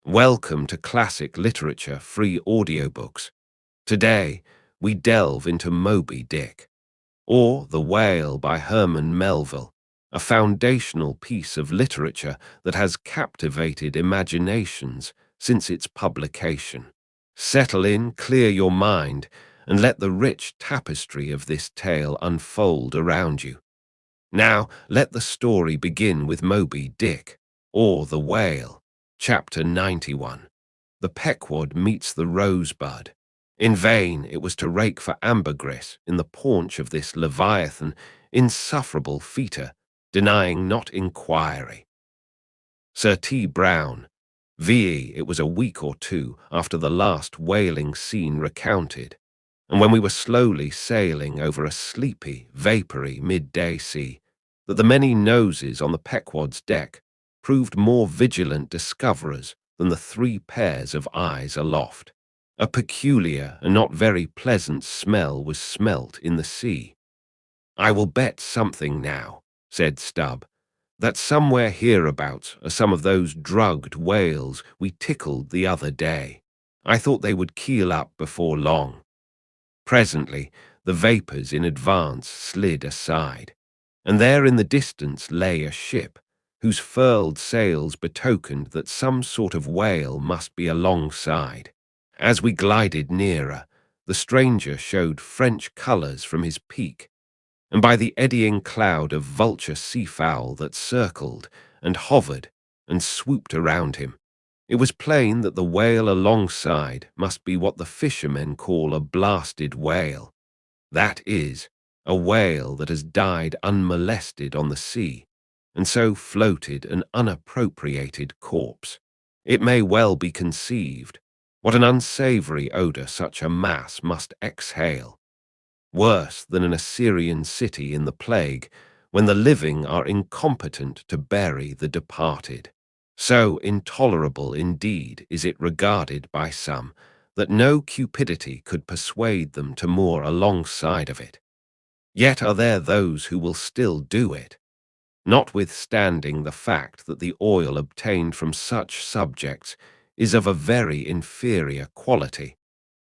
Welcome to Classic Literature Free Audiobooks. Today, we delve into Moby Dick, or The Whale by Herman Melville, a foundational piece of literature that has captivated imaginations since its publication. Settle in, clear your mind, and let the rich tapestry of this tale unfold around you. Now, let the story begin with Moby Dick, or The Whale. Chapter 91. The Pequod meets the rosebud. In vain it was to rake for ambergris in the paunch of this leviathan, insufferable fetor, denying not inquiry. Sir T. Brown, V.E. It was a week or two after the last whaling scene recounted, and when we were slowly sailing over a sleepy, vapoury midday sea, that the many noses on the Pequod's deck proved more vigilant discoverers than the 3 pairs of eyes aloft. A peculiar and not very pleasant smell was smelt in the sea. "I will bet something now," said Stubb, "that somewhere hereabouts are some of those drugged whales we tickled the other day. I thought they would keel up before long." Presently, the vapours in advance slid aside, and there in the distance lay a ship, whose furled sails betokened that some sort of whale must be alongside. As we glided nearer, the stranger showed French colours from his peak, and by the eddying cloud of vulture seafowl that circled and hovered and swooped around him, it was plain that the whale alongside must be what the fishermen call a blasted whale. That is, a whale that has died unmolested on the sea, and so floated an unappropriated corpse. It may well be conceived what an unsavoury odour such a mass must exhale. Worse than an Assyrian city in the plague, when the living are incompetent to bury the departed. So intolerable indeed is it regarded by some, that no cupidity could persuade them to moor alongside of it. Yet are there those who will still do it, notwithstanding the fact that the oil obtained from such subjects is of a very inferior quality,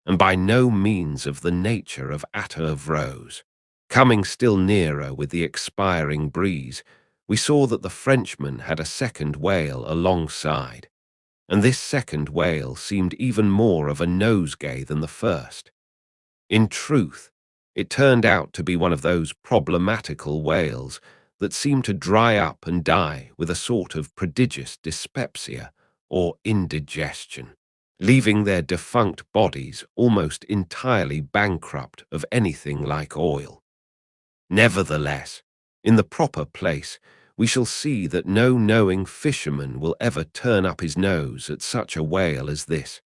and by no means of the nature of attar of rose. Coming still nearer with the expiring breeze, we saw that the Frenchman had a second whale alongside, and this second whale seemed even more of a nosegay than the first. In truth, it turned out to be one of those problematical whales that seem to dry up and die with a sort of prodigious dyspepsia or indigestion, leaving their defunct bodies almost entirely bankrupt of anything like oil. Nevertheless, in the proper place, we shall see that no knowing fisherman will ever turn up his nose at such a whale as this,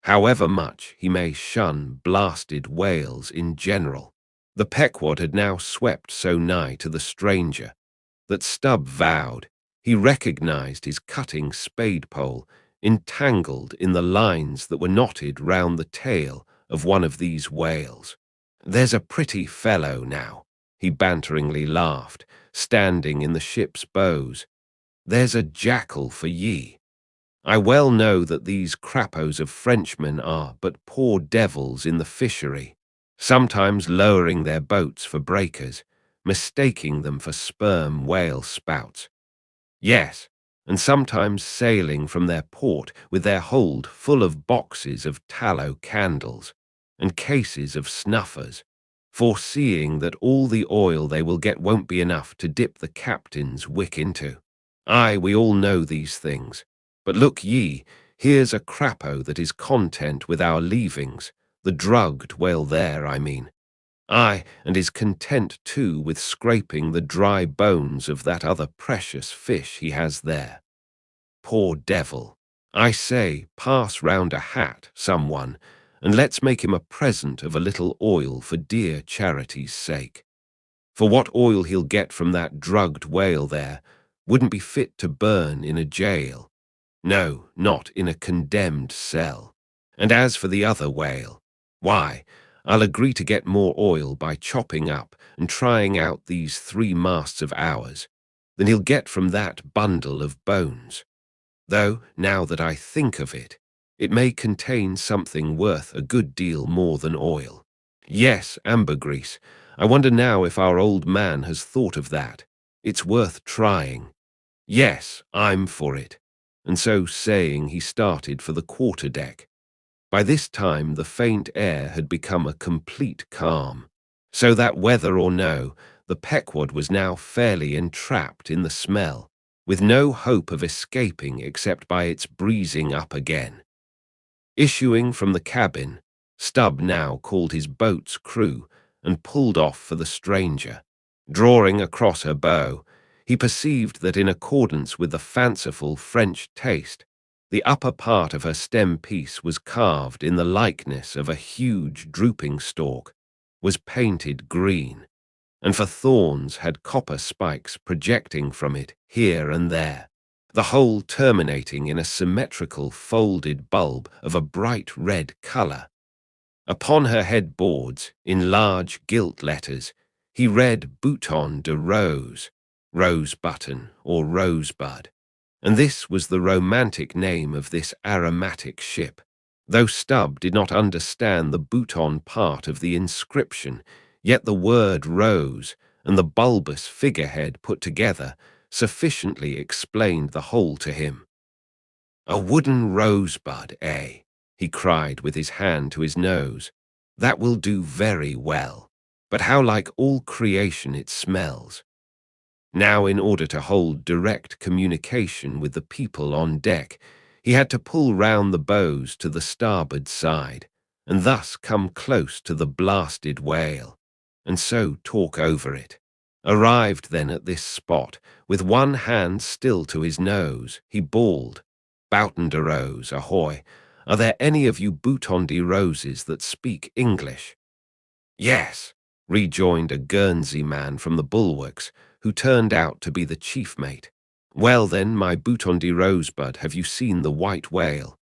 however much he may shun blasted whales in general. The Pequod had now swept so nigh to the stranger that Stubb vowed he recognized his cutting spade-pole entangled in the lines that were knotted round the tail of one of these whales. "There's a pretty fellow now," he banteringly laughed, standing in the ship's bows. "There's a jackal for ye. I well know that these crappos of Frenchmen are but poor devils in the fishery, sometimes lowering their boats for breakers, mistaking them for sperm whale spouts. Yes, and sometimes sailing from their port with their hold full of boxes of tallow candles and cases of snuffers, foreseeing that all the oil they will get won't be enough to dip the captain's wick into. Aye, we all know these things. But look ye, here's a crapo that is content with our leavings, the drugged whale there, I mean. Aye, and is content too with scraping the dry bones of that other precious fish he has there. Poor devil. I say, pass round a hat, someone, and let's make him a present of a little oil for dear charity's sake. For what oil he'll get from that drugged whale there wouldn't be fit to burn in a jail. No, not in a condemned cell. And as for the other whale, why, I'll agree to get more oil by chopping up and trying out these 3 masts of ours than he'll get from that bundle of bones. though, now that I think of it, it may contain something worth a good deal more than oil. Yes, ambergris. I wonder now if our old man has thought of that. It's worth trying. Yes, I'm for it. And so saying, he started for the quarter-deck. By this time, the faint air had become a complete calm, so that whether or no, the Pequod was now fairly entrapped in the smell, with no hope of escaping except by its breezing up again. Issuing from the cabin, Stubb now called his boat's crew and pulled off for the stranger. Drawing across her bow, he perceived that in accordance with the fanciful French taste, the upper part of her stem piece was carved in the likeness of a huge drooping stalk, was painted green, and for thorns had copper spikes projecting from it here and there, the whole terminating in a symmetrical folded bulb of a bright red colour. Upon her headboards, in large gilt letters, he read Bouton de Rose, rose button or rosebud, and this was the romantic name of this aromatic ship. Though Stubb did not understand the bouton part of the inscription, yet the word rose and the bulbous figurehead put together sufficiently explained the whole to him. "A wooden rosebud, eh?" he cried with his hand to his nose. "That will do very well. But how like all creation it smells." Now, in order to hold direct communication with the people on deck, he had to pull round the bows to the starboard side, and thus come close to the blasted whale, and so talk over it. Arrived then at this spot, with one hand still to his nose, he bawled, "Bouton de Rose, ahoy! Are there any of you Bouton de Roses that speak English?" "Yes," rejoined a Guernsey man from the bulwarks, who turned out to be the chief mate. "Well then, my Bouton de Rosebud, have you seen the white whale?"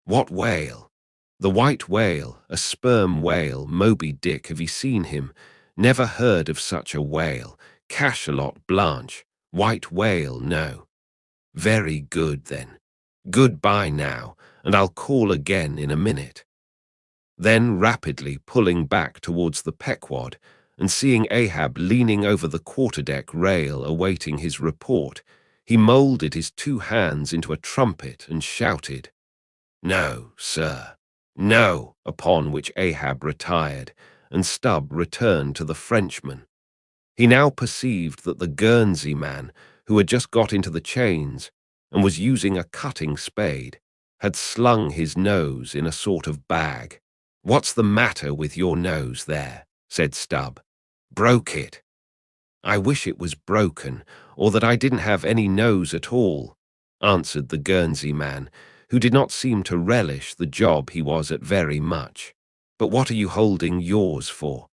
"What whale?" "The white whale, a sperm whale, Moby Dick, have you seen him? Never heard of such a whale. Cachalot Blanche, white whale, no." "Very good then. Goodbye now, and I'll call again in a minute." Then, rapidly pulling back towards the Pequod, and seeing Ahab leaning over the quarterdeck rail awaiting his report, he moulded his two hands into a trumpet and shouted, "No, sir, no," upon which Ahab retired, and Stubb returned to the Frenchman. He now perceived that the Guernsey man, who had just got into the chains, and was using a cutting spade, had slung his nose in a sort of bag. "What's the matter with your nose there?" said Stubb. "Broke it." "I wish it was broken, or that I didn't have any nose at all," answered the Guernsey man, who did not seem to relish the job he was at very much. "But what are you holding yours for?"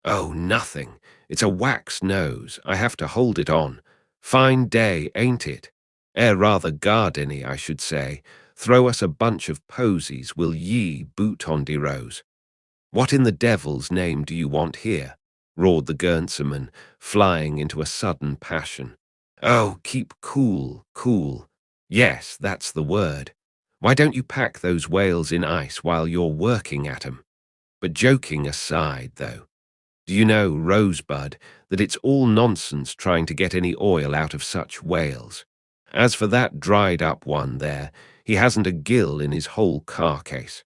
"Oh, nothing. It's a wax nose. I have to hold it on. Fine day, ain't it? Rather gardeny, I should say. Throw us a bunch of posies, will ye, Bouton de Rose?" "What in the devil's name do you want here?" roared the Guernseyman, flying into a sudden passion. "Oh, keep cool, cool. Yes, that's the word. Why don't you pack those whales in ice while you're working at 'em? But joking aside, though, do you know, Rosebud, that it's all nonsense trying to get any oil out of such whales? As for that dried-up one there, he hasn't a gill in his whole carcase."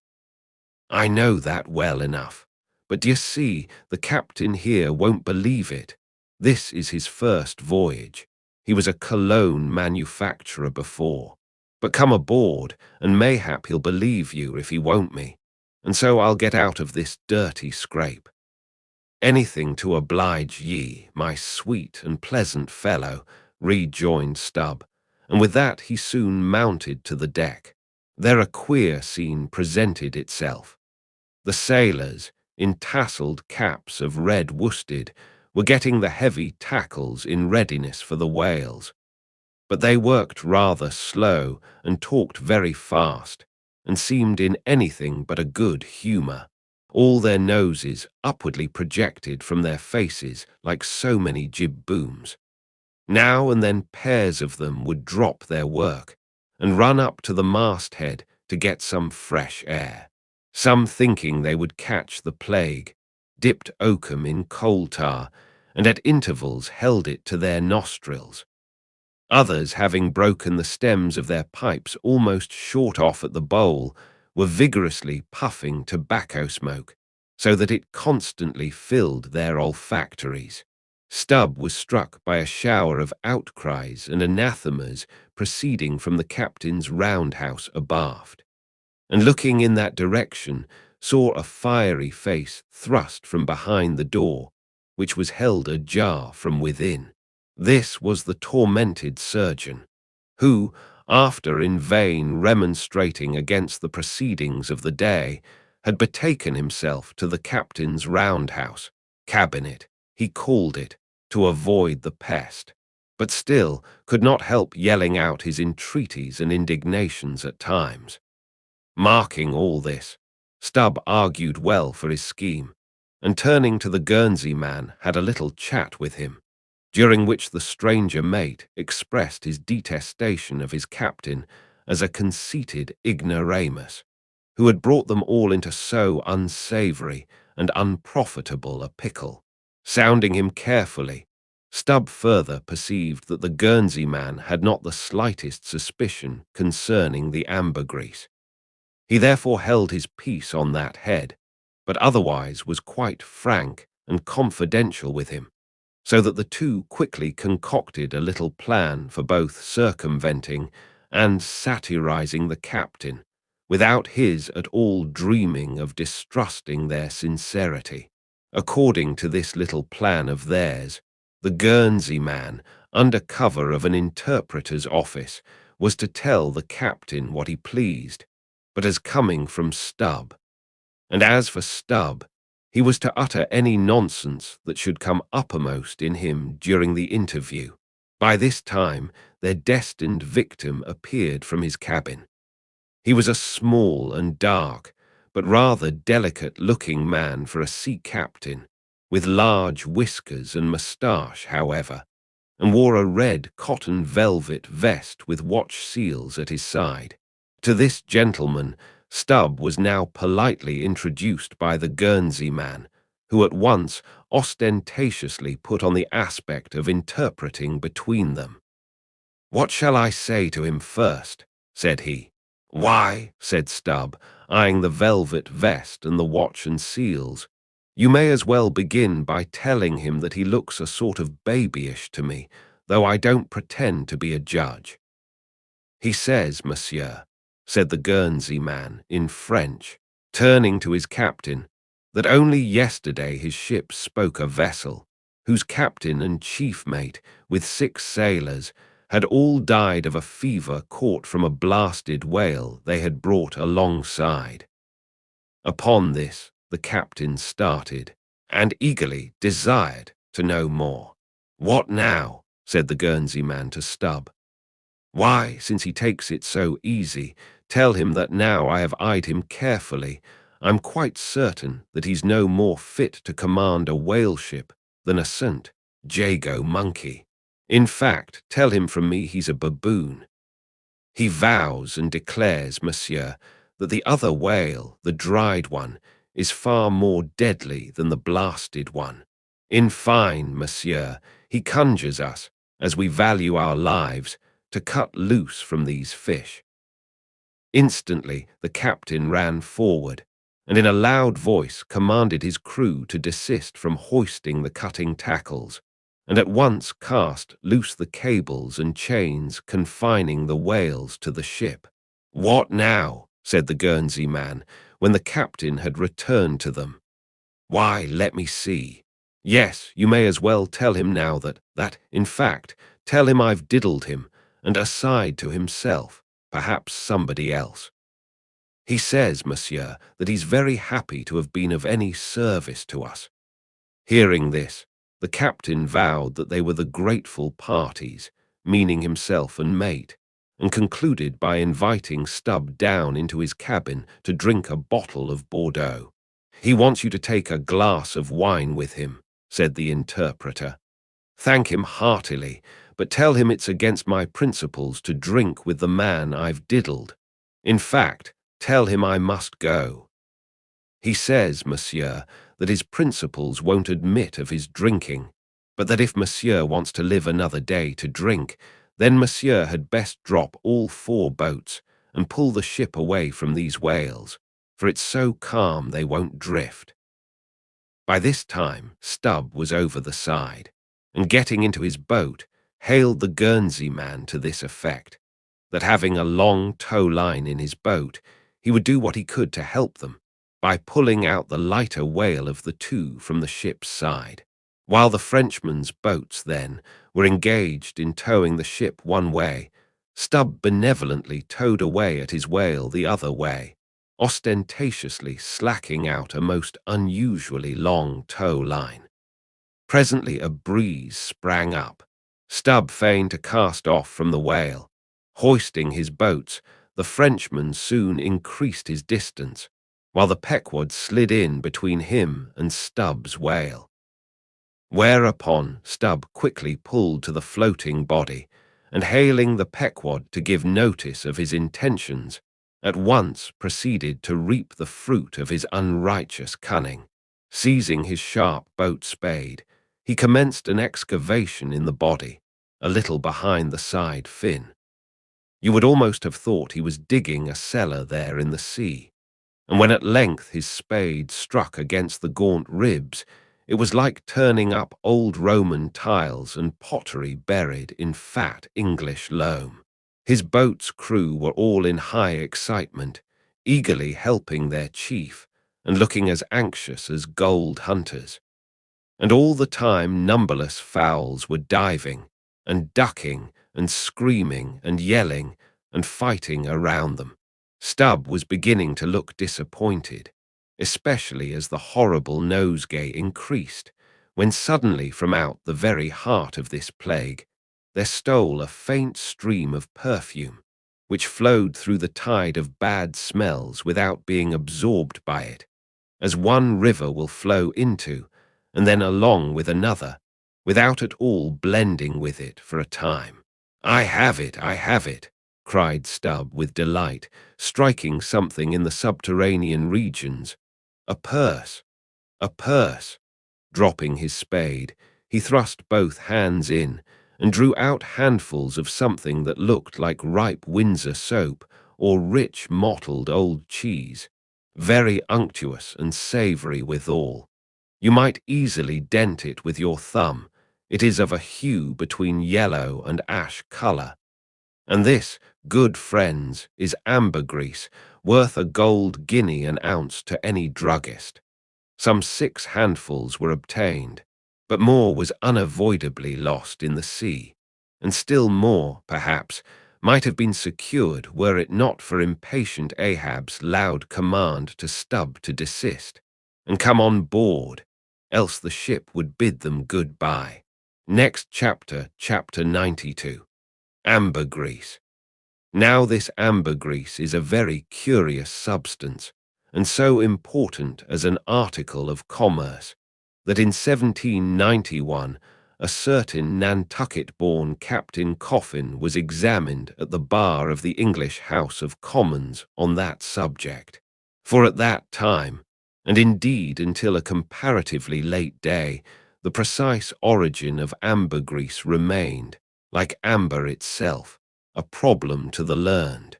"I know that well enough. But d'ye see, the captain here won't believe it. This is his first voyage. He was a cologne manufacturer before. But come aboard, and mayhap he'll believe you if he won't me. And so I'll get out of this dirty scrape." "Anything to oblige ye, my sweet and pleasant fellow," rejoined Stubb, and with that he soon mounted to the deck. There a queer scene presented itself. The sailors, in tasselled caps of red worsted, were getting the heavy tackles in readiness for the whales. But they worked rather slow and talked very fast, and seemed in anything but a good humour, all their noses upwardly projected from their faces like so many jib-booms. Now and then pairs of them would drop their work, and run up to the masthead to get some fresh air. Some, thinking they would catch the plague, dipped oakum in coal tar and at intervals held it to their nostrils. Others, having broken the stems of their pipes almost short off at the bowl, were vigorously puffing tobacco smoke, so that it constantly filled their olfactories. Stubb was struck by a shower of outcries and anathemas proceeding from the captain's roundhouse abaft, and looking in that direction, saw a fiery face thrust from behind the door, which was held ajar from within. This was the tormented surgeon, who, after in vain remonstrating against the proceedings of the day, had betaken himself to the captain's roundhouse, cabinet, he called it, to avoid the pest, but still could not help yelling out his entreaties and indignations at times. Marking all this, Stubb argued well for his scheme, and turning to the Guernsey man had a little chat with him, during which the stranger mate expressed his detestation of his captain as a conceited ignoramus, who had brought them all into so unsavoury and unprofitable a pickle. Sounding him carefully, Stubb further perceived that the Guernsey man had not the slightest suspicion concerning the ambergris. He therefore held his peace on that head, but otherwise was quite frank and confidential with him, so that the two quickly concocted a little plan for both circumventing and satirizing the captain, without his at all dreaming of distrusting their sincerity. According to this little plan of theirs, the Guernsey man, under cover of an interpreter's office, was to tell the captain what he pleased, but as coming from Stubb. And as for Stubb, he was to utter any nonsense that should come uppermost in him during the interview. By this time, their destined victim appeared from his cabin. He was a small and dark, but rather delicate-looking man for a sea captain, with large whiskers and moustache, however, and wore a red cotton velvet vest with watch seals at his side. To this gentleman, Stubb was now politely introduced by the Guernsey man, who at once ostentatiously put on the aspect of interpreting between them. "What shall I say to him first?" said he. "Why," said Stubb, eyeing the velvet vest and the watch and seals, "you may as well begin by telling him that he looks a sort of babyish to me, though I don't pretend to be a judge." "He says, monsieur," said the Guernsey man in French, turning to his captain, that only yesterday his ship spoke a vessel, whose captain and chief mate, with 6 sailors, had all died of a fever caught from a blasted whale they had brought alongside. Upon this, the captain started, and eagerly desired to know more. "What now?" said the Guernsey man to Stubb. "Why, since he takes it so easy, tell him that now I have eyed him carefully, I'm quite certain that he's no more fit to command a whale ship than a St. Jago monkey. In fact, tell him from me he's a baboon. He vows and declares, monsieur, that the other whale, the dried one, is far more deadly than the blasted one. In fine, monsieur, he conjures us, as we value our lives, to cut loose from these fish." Instantly the captain ran forward, and in a loud voice commanded his crew to desist from hoisting the cutting tackles, and at once cast loose the cables and chains confining the whales to the ship. "What now?" said the Guernsey man, when the captain had returned to them. "Why, let me see. Yes, you may as well tell him now in fact, tell him I've diddled him, and aside to himself, perhaps somebody else. He says, monsieur, that he's very happy to have been of any service to us." Hearing this, the captain vowed that they were the grateful parties, meaning himself and mate, and concluded by inviting Stubb down into his cabin to drink a bottle of Bordeaux. "He wants you to take a glass of wine with him," said the interpreter. "Thank him heartily, but tell him it's against my principles to drink with the man I've diddled. In fact, tell him I must go. He says, monsieur, that his principles won't admit of his drinking, but that if monsieur wants to live another day to drink, then monsieur had best drop all 4 boats and pull the ship away from these whales, for it's so calm they won't drift. By this time, Stubb was over the side, and getting into his boat, hailed the Guernsey man to this effect, that having a long tow line in his boat, he would do what he could to help them, by pulling out the lighter whale of the 2 from the ship's side. While the Frenchman's boats, then, were engaged in towing the ship one way, Stubb benevolently towed away at his whale the other way, ostentatiously slacking out a most unusually long tow line. Presently a breeze sprang up. Stubb feigned to cast off from the whale. Hoisting his boats, the Frenchman soon increased his distance, while the Pequod slid in between him and Stubb's whale. Whereupon Stubb quickly pulled to the floating body, and hailing the Pequod to give notice of his intentions, at once proceeded to reap the fruit of his unrighteous cunning. Seizing his sharp boat spade, he commenced an excavation in the body, a little behind the side fin. You would almost have thought he was digging a cellar there in the sea, and when at length his spade struck against the gaunt ribs, it was like turning up old Roman tiles and pottery buried in fat English loam. His boat's crew were all in high excitement, eagerly helping their chief, and looking as anxious as gold hunters. And all the time numberless fowls were diving, and ducking, and screaming, and yelling, and fighting around them. Stubb was beginning to look disappointed, especially as the horrible nosegay increased, when suddenly from out the very heart of this plague there stole a faint stream of perfume, which flowed through the tide of bad smells without being absorbed by it, as one river will flow into, and then along with another, without at all blending with it for a time. "I have it, I have it," cried Stubb with delight, striking something in the subterranean regions. "A purse, a purse." Dropping his spade, he thrust both hands in and drew out handfuls of something that looked like ripe Windsor soap or rich mottled old cheese, very unctuous and savoury withal. You might easily dent it with your thumb. It is of a hue between yellow and ash colour. And this, good friends, is ambergris, worth a gold guinea an ounce to any druggist. Some 6 handfuls were obtained, but more was unavoidably lost in the sea, and still more, perhaps, might have been secured were it not for impatient Ahab's loud command to Stubb to desist, and come on board, else the ship would bid them good-bye. Next chapter, chapter 92. Ambergris. Now this ambergris is a very curious substance, and so important as an article of commerce, that in 1791 a certain Nantucket-born Captain Coffin was examined at the bar of the English House of Commons on that subject. For at that time, and indeed until a comparatively late day, the precise origin of ambergris remained, like amber itself, a problem to the learned.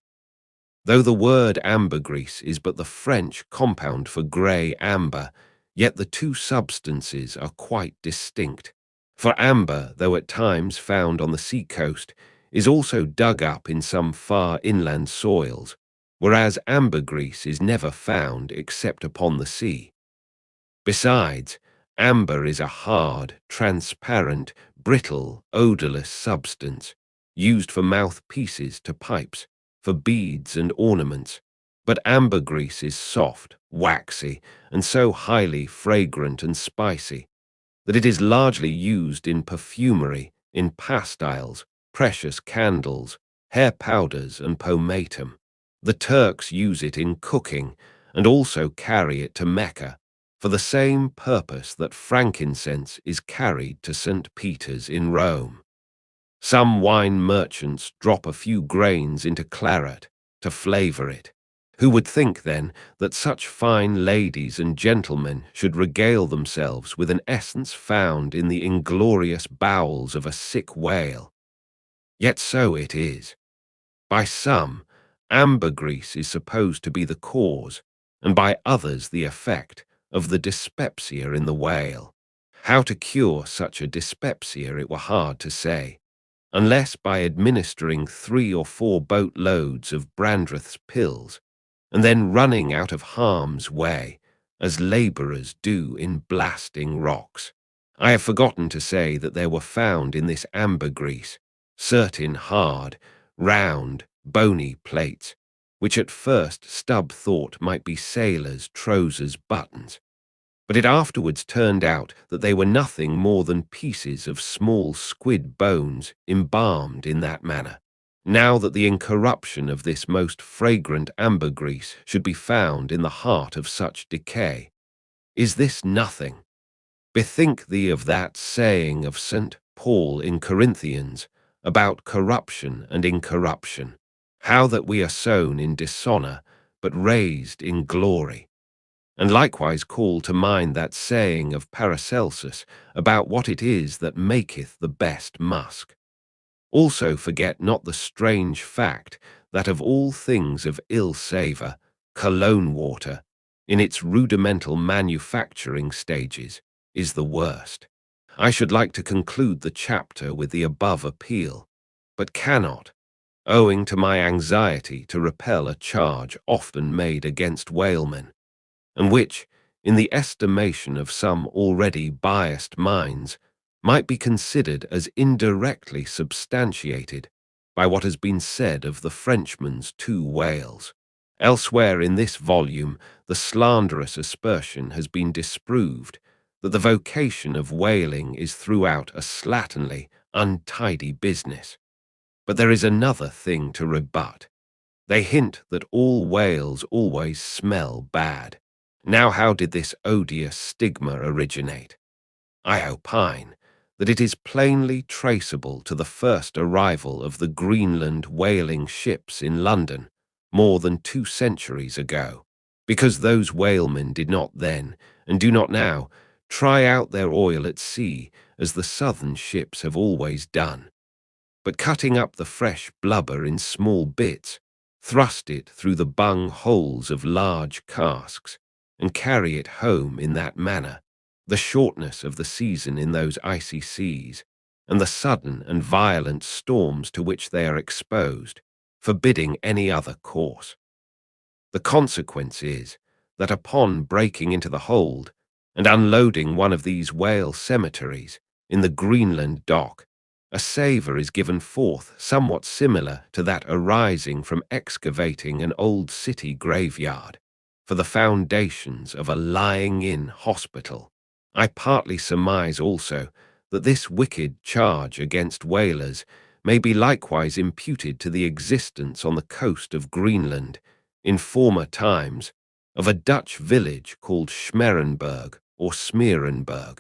Though the word ambergris is but the French compound for grey amber, yet the 2 substances are quite distinct. For amber, though at times found on the sea-coast, is also dug up in some far inland soils, whereas ambergris is never found except upon the sea. Besides, amber is a hard, transparent, brittle, odourless substance, used for mouthpieces to pipes, for beads and ornaments, but ambergris is soft, waxy, and so highly fragrant and spicy that it is largely used in perfumery, in pastiles, precious candles, hair powders, and pomatum. The Turks use it in cooking, and also carry it to Mecca, for the same purpose that frankincense is carried to St. Peter's in Rome. Some wine merchants drop a few grains into claret to flavor it. Who would think, then, that such fine ladies and gentlemen should regale themselves with an essence found in the inglorious bowels of a sick whale? Yet so it is. By some, ambergris is supposed to be the cause, and by others the effect, of the dyspepsia in the whale. How to cure such a dyspepsia it were hard to say, unless by administering 3 or 4 boatloads of Brandreth's pills, and then running out of harm's way, as labourers do in blasting rocks. I have forgotten to say that there were found in this ambergris certain hard, round, bony plates, which at first Stubb thought might be sailors' trousers buttons, but it afterwards turned out that they were nothing more than pieces of small squid bones embalmed in that manner. Now that the incorruption of this most fragrant ambergris should be found in the heart of such decay, is this nothing? Bethink thee of that saying of St. Paul in Corinthians about corruption and incorruption, how that we are sown in dishonour, but raised in glory. And likewise call to mind that saying of Paracelsus about what it is that maketh the best musk. Also forget not the strange fact that of all things of ill savour, cologne water, in its rudimental manufacturing stages, is the worst. I should like to conclude the chapter with the above appeal, but cannot, owing to my anxiety to repel a charge often made against whalemen, and which, in the estimation of some already biased minds, might be considered as indirectly substantiated by what has been said of the Frenchman's 2 whales. Elsewhere in this volume, the slanderous aspersion has been disproved that the vocation of whaling is throughout a slatternly, untidy business. But there is another thing to rebut. They hint that all whales always smell bad. Now how did this odious stigma originate? I opine that it is plainly traceable to the first arrival of the Greenland whaling ships in London more than 2 centuries ago, because those whalemen did not then, and do not now, try out their oil at sea as the southern ships have always done, but cutting up the fresh blubber in small bits, thrust it through the bung holes of large casks, and carry it home in that manner. The shortness of the season in those icy seas, and the sudden and violent storms to which they are exposed, forbidding any other course. The consequence is that upon breaking into the hold and unloading one of these whale cemeteries in the Greenland dock, a savour is given forth somewhat similar to that arising from excavating an old city graveyard for the foundations of a lying-in hospital. I partly surmise also that this wicked charge against whalers may be likewise imputed to the existence on the coast of Greenland, in former times, of a Dutch village called Schmerenberg or Smeerenberg,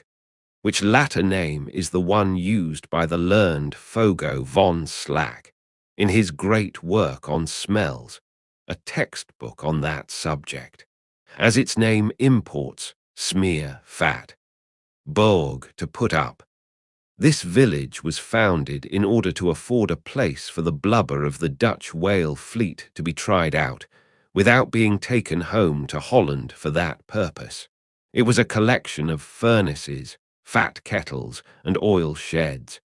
which latter name is the one used by the learned Fogo von Slack in his great work on smells, a textbook on that subject. As its name imports, smear, fat, borg, to put up. This village was founded in order to afford a place for the blubber of the Dutch whale fleet to be tried out, without being taken home to Holland for that purpose. It was a collection of furnaces, fat kettles, and oil sheds,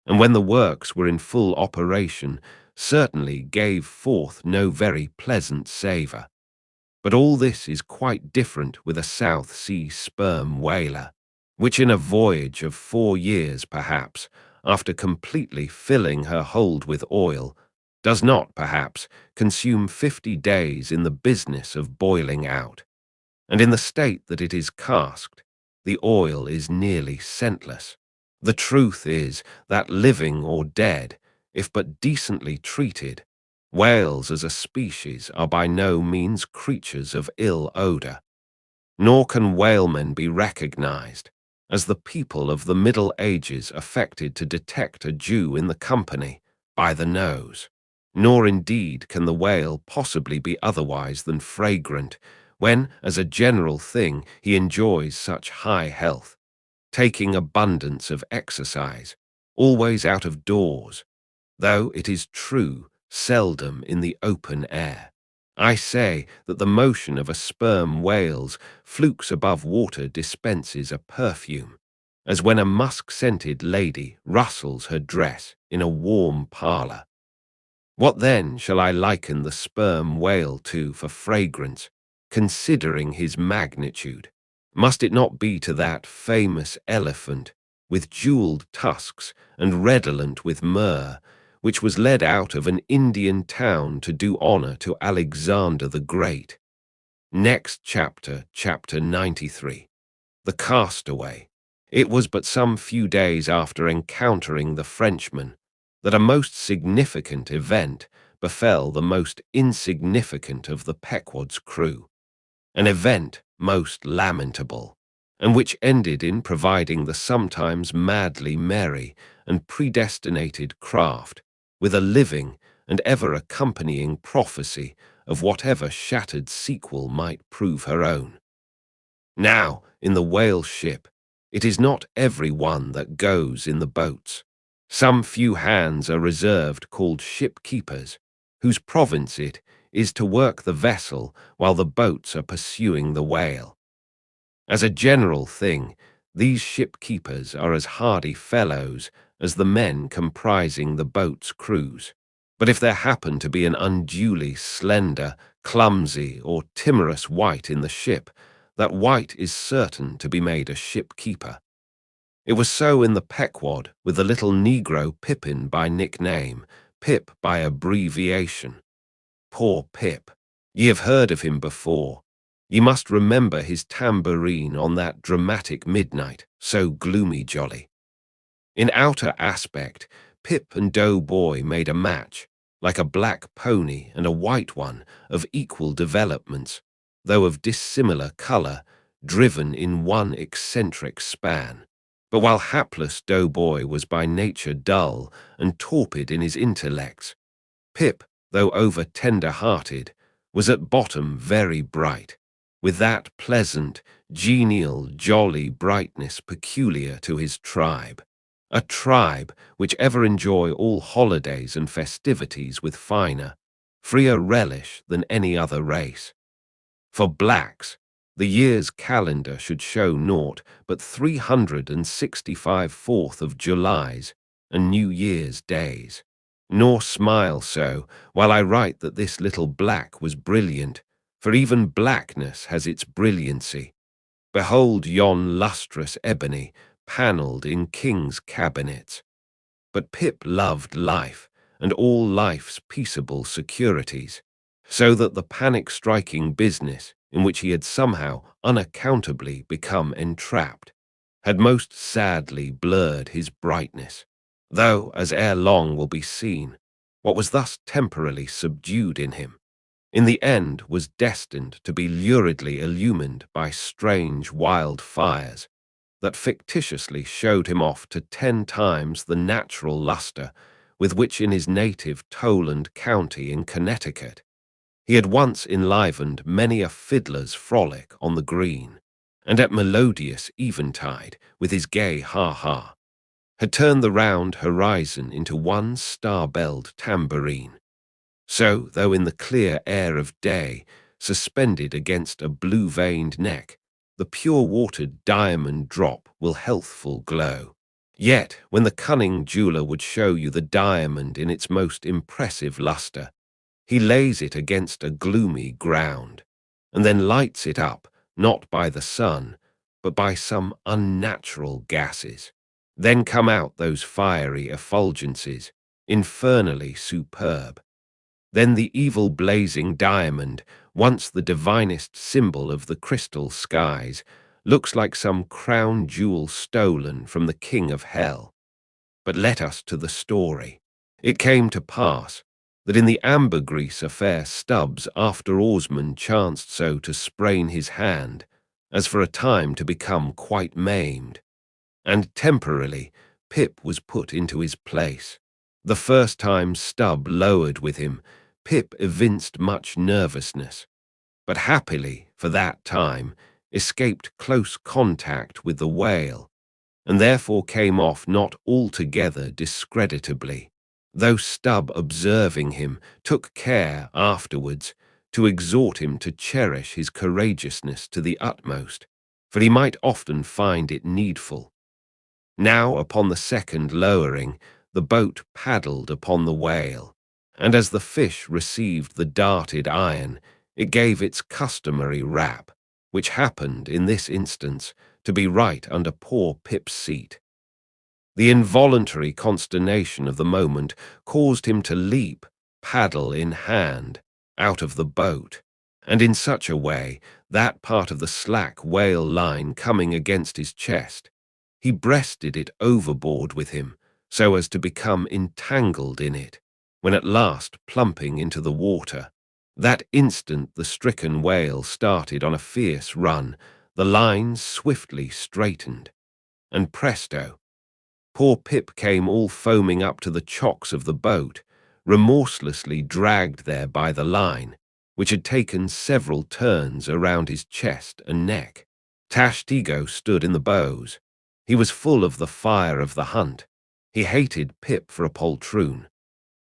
and when the works were in full operation, certainly gave forth no very pleasant savour. But all this is quite different with a South Sea sperm whaler, which in a voyage of 4 years perhaps, after completely filling her hold with oil, does not, perhaps, consume 50 days in the business of boiling out, and in the state that it is casked, the oil is nearly scentless. The truth is that living or dead, if but decently treated, whales as a species are by no means creatures of ill odour, nor can whalemen be recognized, as the people of the Middle Ages affected to detect a Jew in the company by the nose. Nor indeed can the whale possibly be otherwise than fragrant, when, as a general thing, he enjoys such high health, taking abundance of exercise, always out of doors, though it is true, seldom in the open air. I say that the motion of a sperm whale's flukes above water dispenses a perfume, as when a musk-scented lady rustles her dress in a warm parlour. What then shall I liken the sperm whale to for fragrance, considering his magnitude? Must it not be to that famous elephant, with jewelled tusks and redolent with myrrh, which was led out of an Indian town to do honour to Alexander the Great? Next chapter, chapter 93. The Castaway. It was but some few days after encountering the Frenchman that a most significant event befell the most insignificant of the Pequod's crew, an event most lamentable, and which ended in providing the sometimes madly merry and predestinated craft with a living and ever-accompanying prophecy of whatever shattered sequel might prove her own. Now, in the whale ship, it is not every one that goes in the boats. Some few hands are reserved called ship-keepers, whose province it is to work the vessel while the boats are pursuing the whale. As a general thing, these ship-keepers are as hardy fellows as the men comprising the boat's crews. But if there happen to be an unduly slender, clumsy, or timorous wight in the ship, that wight is certain to be made a ship-keeper. It was so in the Pequod with the little Negro Pippin by nickname, Pip by abbreviation. Poor Pip! Ye have heard of him before. Ye must remember his tambourine on that dramatic midnight, so gloomy jolly. In outer aspect, Pip and Doughboy made a match, like a black pony and a white one, of equal developments, though of dissimilar colour, driven in one eccentric span. But while hapless Doughboy was by nature dull and torpid in his intellects, Pip, though over tender-hearted, was at bottom very bright, with that pleasant, genial, jolly brightness peculiar to his tribe, a tribe which ever enjoy all holidays and festivities with finer, freer relish than any other race. For blacks, the year's calendar should show naught but 365 4th of Julys and New Year's days. Nor smile so, while I write that this little black was brilliant, for even blackness has its brilliancy. Behold yon lustrous ebony, panelled in kings' cabinets. But Pip loved life, and all life's peaceable securities, so that the panic-striking business, in which he had somehow unaccountably become entrapped, had most sadly blurred his brightness, though, as ere long will be seen, what was thus temporarily subdued in him, in the end was destined to be luridly illumined by strange wild fires that fictitiously showed him off to 10 times the natural lustre with which in his native Toland County in Connecticut he had once enlivened many a fiddler's frolic on the green, and at melodious eventide, with his gay ha-ha, had turned the round horizon into one star-belled tambourine. So, though in the clear air of day, suspended against a blue-veined neck, the pure-watered diamond drop will healthful glow, yet when the cunning jeweller would show you the diamond in its most impressive lustre, he lays it against a gloomy ground, and then lights it up, not by the sun, but by some unnatural gases. Then come out those fiery effulgences, infernally superb. Then the evil blazing diamond, once the divinest symbol of the crystal skies, looks like some crown jewel stolen from the king of hell. But let us to the story. It came to pass that in the ambergris affair Stubbs after Osmond chanced so to sprain his hand, as for a time to become quite maimed, and temporarily Pip was put into his place. The first time Stubb lowered with him, Pip evinced much nervousness, but happily, for that time, escaped close contact with the whale, and therefore came off not altogether discreditably, though Stubb, observing him, took care afterwards to exhort him to cherish his courageousness to the utmost, for he might often find it needful. Now, upon the second lowering, the boat paddled upon the whale, and as the fish received the darted iron, it gave its customary rap, which happened, in this instance, to be right under poor Pip's seat. The involuntary consternation of the moment caused him to leap, paddle in hand, out of the boat, and in such a way, that part of the slack whale line coming against his chest, he breasted it overboard with him, so as to become entangled in it, when at last plumping into the water. That instant the stricken whale started on a fierce run, the lines swiftly straightened, and presto, poor Pip came all foaming up to the chocks of the boat, remorselessly dragged there by the line, which had taken several turns around his chest and neck. Tashtego stood in the bows. He was full of the fire of the hunt. He hated Pip for a poltroon.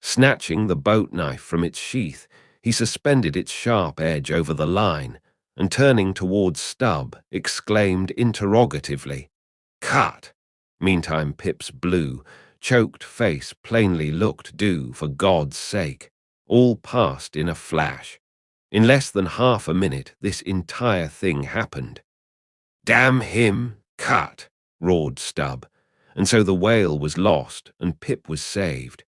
Snatching the boat knife from its sheath, he suspended its sharp edge over the line, and turning towards Stubb, exclaimed interrogatively, "Cut!" Meantime Pip's blue, choked face plainly looked, "Do, for God's sake." All passed in a flash. In less than half a minute this entire thing happened. "Damn him, cut!" roared Stubb, and so the whale was lost and Pip was saved.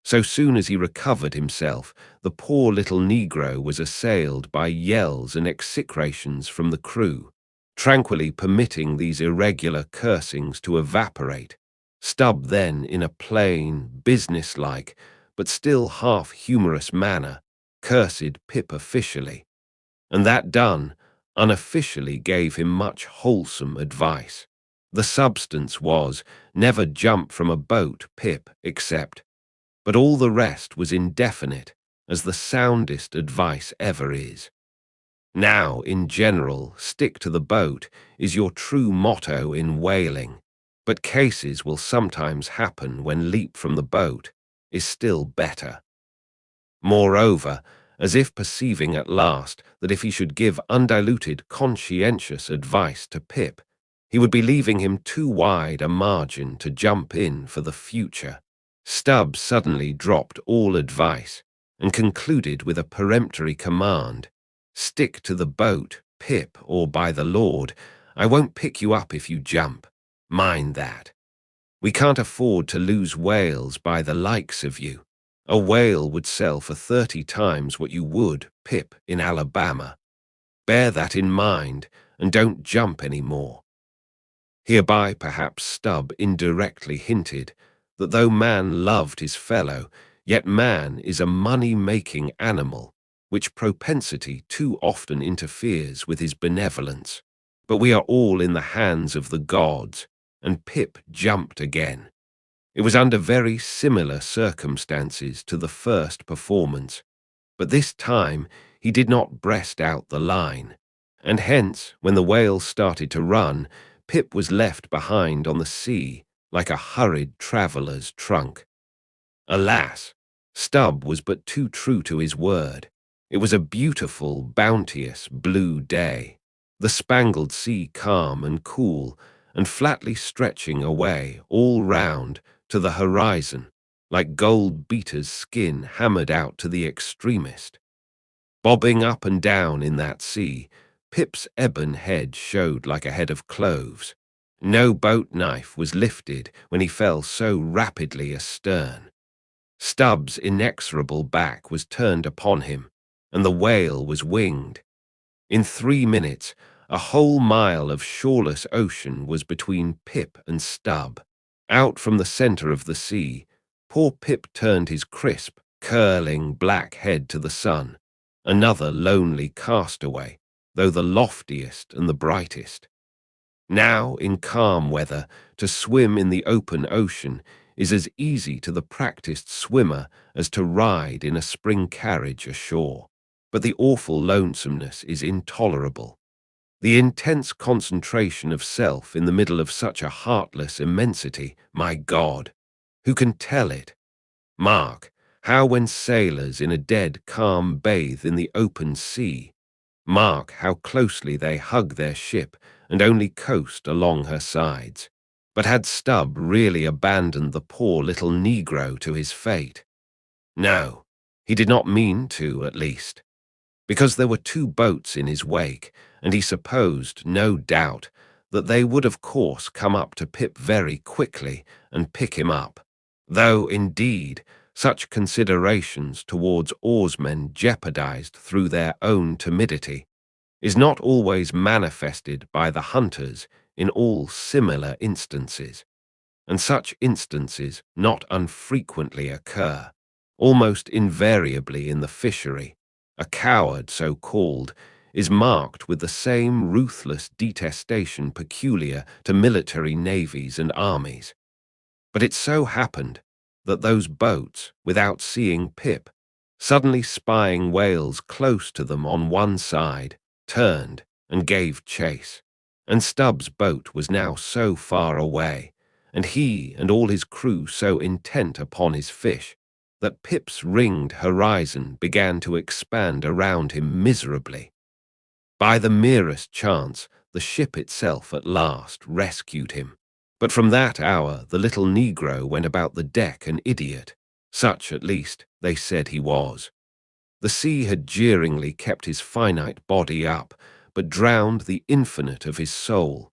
So soon as he recovered himself, the poor little negro was assailed by yells and execrations from the crew. Tranquilly permitting these irregular cursings to evaporate, Stubb then, in a plain, businesslike, but still half-humorous manner, cursed Pip officially, and that done, unofficially gave him much wholesome advice. The substance was, never jump from a boat, Pip, except, but all the rest was indefinite, as the soundest advice ever is. Now, in general, stick to the boat is your true motto in whaling, but cases will sometimes happen when leap from the boat is still better. Moreover, as if perceiving at last that if he should give undiluted conscientious advice to Pip, he would be leaving him too wide a margin to jump in for the future, Stubb suddenly dropped all advice and concluded with a peremptory command, "Stick to the boat, Pip, or by the Lord, I won't pick you up if you jump. Mind that. We can't afford to lose whales by the likes of you. A whale would sell for 30 times what you would, Pip, in Alabama. Bear that in mind, and don't jump any more." Hereby perhaps Stubb indirectly hinted that though man loved his fellow, yet man is a money-making animal, which propensity too often interferes with his benevolence. But we are all in the hands of the gods, and Pip jumped again. It was under very similar circumstances to the first performance, but this time he did not breast out the line, and hence, when the whale started to run, Pip was left behind on the sea like a hurried traveller's trunk. Alas, Stubb was but too true to his word. It was a beautiful, bounteous, blue day, the spangled sea calm and cool, and flatly stretching away all round to the horizon, like gold beater's skin hammered out to the extremist. Bobbing up and down in that sea, Pip's ebon head showed like a head of cloves. No boat knife was lifted when he fell so rapidly astern. Stubb's inexorable back was turned upon him, and the whale was winged. In 3 minutes, a whole mile of shoreless ocean was between Pip and Stubb. Out from the center of the sea, poor Pip turned his crisp, curling black head to the sun, another lonely castaway, though the loftiest and the brightest. Now, in calm weather, to swim in the open ocean is as easy to the practiced swimmer as to ride in a spring carriage ashore. But the awful lonesomeness is intolerable. The intense concentration of self in the middle of such a heartless immensity, my God, who can tell it? Mark, how when sailors in a dead calm bathe in the open sea, mark how closely they hug their ship and only coast along her sides. But had Stubb really abandoned the poor little Negro to his fate? No, he did not mean to, at least, because there were two boats in his wake, and he supposed, no doubt, that they would of course come up to Pip very quickly and pick him up, though, indeed, such considerations towards oarsmen jeopardized through their own timidity is not always manifested by the hunters in all similar instances, and such instances not unfrequently occur, almost invariably in the fishery. A coward, so called, is marked with the same ruthless detestation peculiar to military navies and armies. But it so happened that those boats, without seeing Pip, suddenly spying whales close to them on one side, turned and gave chase, and Stubb's boat was now so far away, and he and all his crew so intent upon his fish, that Pip's ringed horizon began to expand around him miserably. By the merest chance, the ship itself at last rescued him. But from that hour the little Negro went about the deck an idiot. Such, at least, they said he was. The sea had jeeringly kept his finite body up, but drowned the infinite of his soul.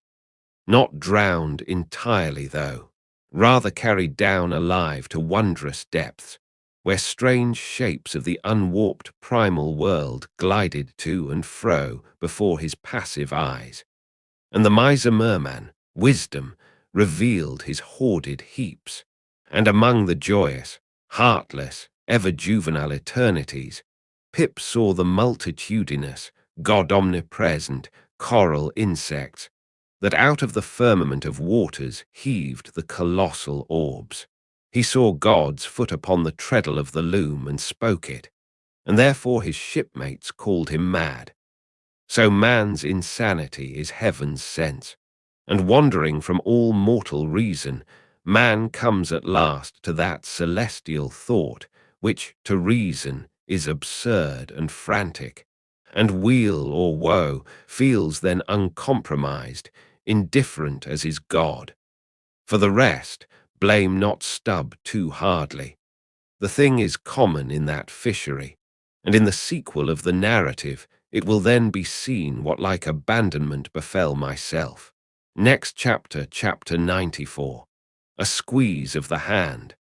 Not drowned entirely, though, rather carried down alive to wondrous depths, where strange shapes of the unwarped primal world glided to and fro before his passive eyes. And the miser merman, wisdom, revealed his hoarded heaps, and among the joyous, heartless, ever-juvenile eternities, Pip saw the multitudinous, God-omnipresent, coral insects that out of the firmament of waters heaved the colossal orbs. He saw God's foot upon the treadle of the loom and spoke it, and therefore his shipmates called him mad. So man's insanity is heaven's sense, and wandering from all mortal reason, man comes at last to that celestial thought which, to reason, is absurd and frantic, and weal or woe feels then uncompromised, indifferent as is God. For the rest, blame not Stubb too hardly. The thing is common in that fishery, and in the sequel of the narrative it will then be seen what like abandonment befell myself. Next chapter, chapter 94. A squeeze of the hand.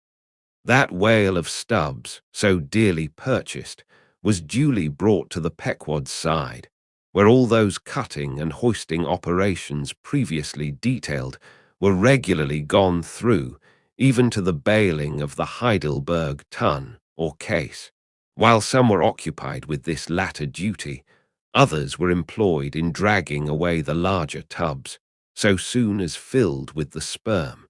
That whale of Stubb's, so dearly purchased, was duly brought to the Pequod's side, where all those cutting and hoisting operations previously detailed were regularly gone through, even to the bailing of the Heidelberg tun, or case. While some were occupied with this latter duty, others were employed in dragging away the larger tubs, so soon as filled with the sperm.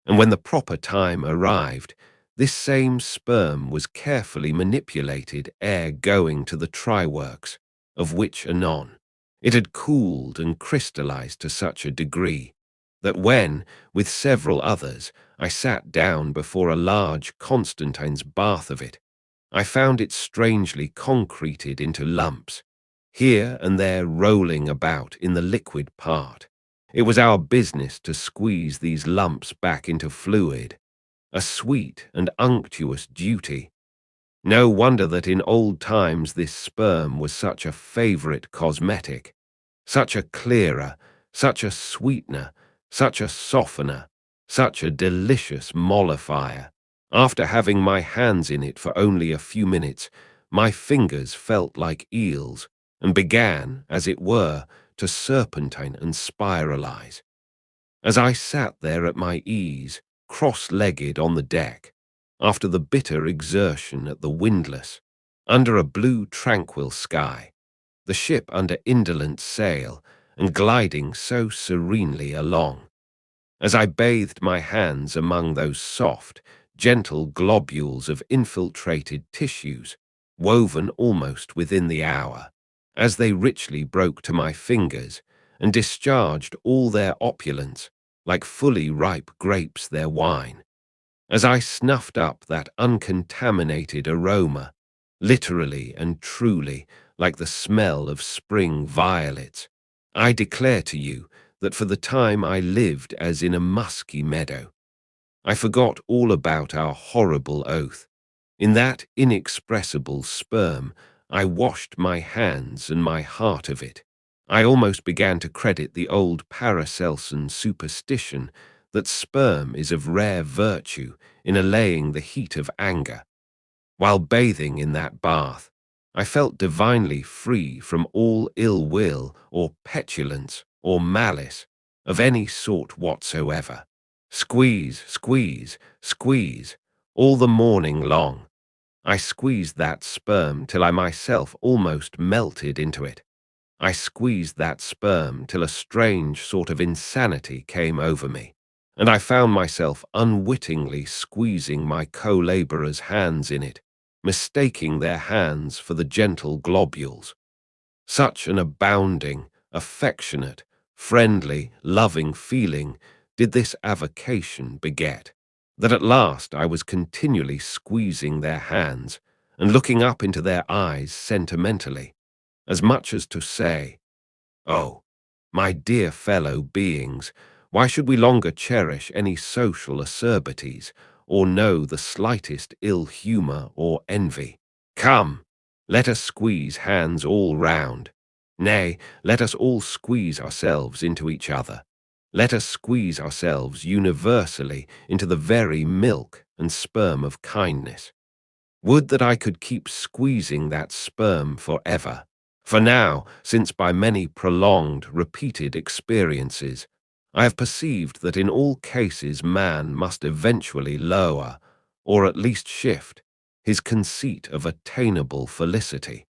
And when the proper time arrived, this same sperm was carefully manipulated ere going to the try-works, of which anon. It had cooled and crystallized to such a degree that when, with several others, I sat down before a large Constantine's bath of it, I found it strangely concreted into lumps, here and there rolling about in the liquid part. It was our business to squeeze these lumps back into fluid, a sweet and unctuous duty. No wonder that in old times this sperm was such a favorite cosmetic, such a clearer, such a sweetener, such a softener, such a delicious mollifier. After having my hands in it for only a few minutes, my fingers felt like eels, and began, as it were, to serpentine and spiralize. As I sat there at my ease, cross-legged on the deck, after the bitter exertion at the windlass, under a blue tranquil sky, the ship under indolent sail, and gliding so serenely along. As I bathed my hands among those soft, gentle globules of infiltrated tissues, woven almost within the hour, as they richly broke to my fingers and discharged all their opulence, like fully ripe grapes their wine, as I snuffed up that uncontaminated aroma, literally and truly like the smell of spring violets, I declare to you that for the time I lived as in a musky meadow. I forgot all about our horrible oath. In that inexpressible sperm, I washed my hands and my heart of it. I almost began to credit the old Paracelsian superstition that sperm is of rare virtue in allaying the heat of anger. While bathing in that bath, I felt divinely free from all ill will or petulance or malice of any sort whatsoever. Squeeze, squeeze, squeeze, all the morning long. I squeezed that sperm till I myself almost melted into it. I squeezed that sperm till a strange sort of insanity came over me, and I found myself unwittingly squeezing my co-laborers' hands in it, mistaking their hands for the gentle globules. Such an abounding, affectionate, friendly, loving feeling did this avocation beget, that at last I was continually squeezing their hands and looking up into their eyes sentimentally, as much as to say, "Oh, my dear fellow beings, why should we longer cherish any social acerbities, or know the slightest ill humor or envy? Come, let us squeeze hands all round. Nay, let us all squeeze ourselves into each other. Let us squeeze ourselves universally into the very milk and sperm of kindness. Would that I could keep squeezing that sperm forever. For now, since by many prolonged, repeated experiences, I have perceived that in all cases man must eventually lower, or at least shift, his conceit of attainable felicity,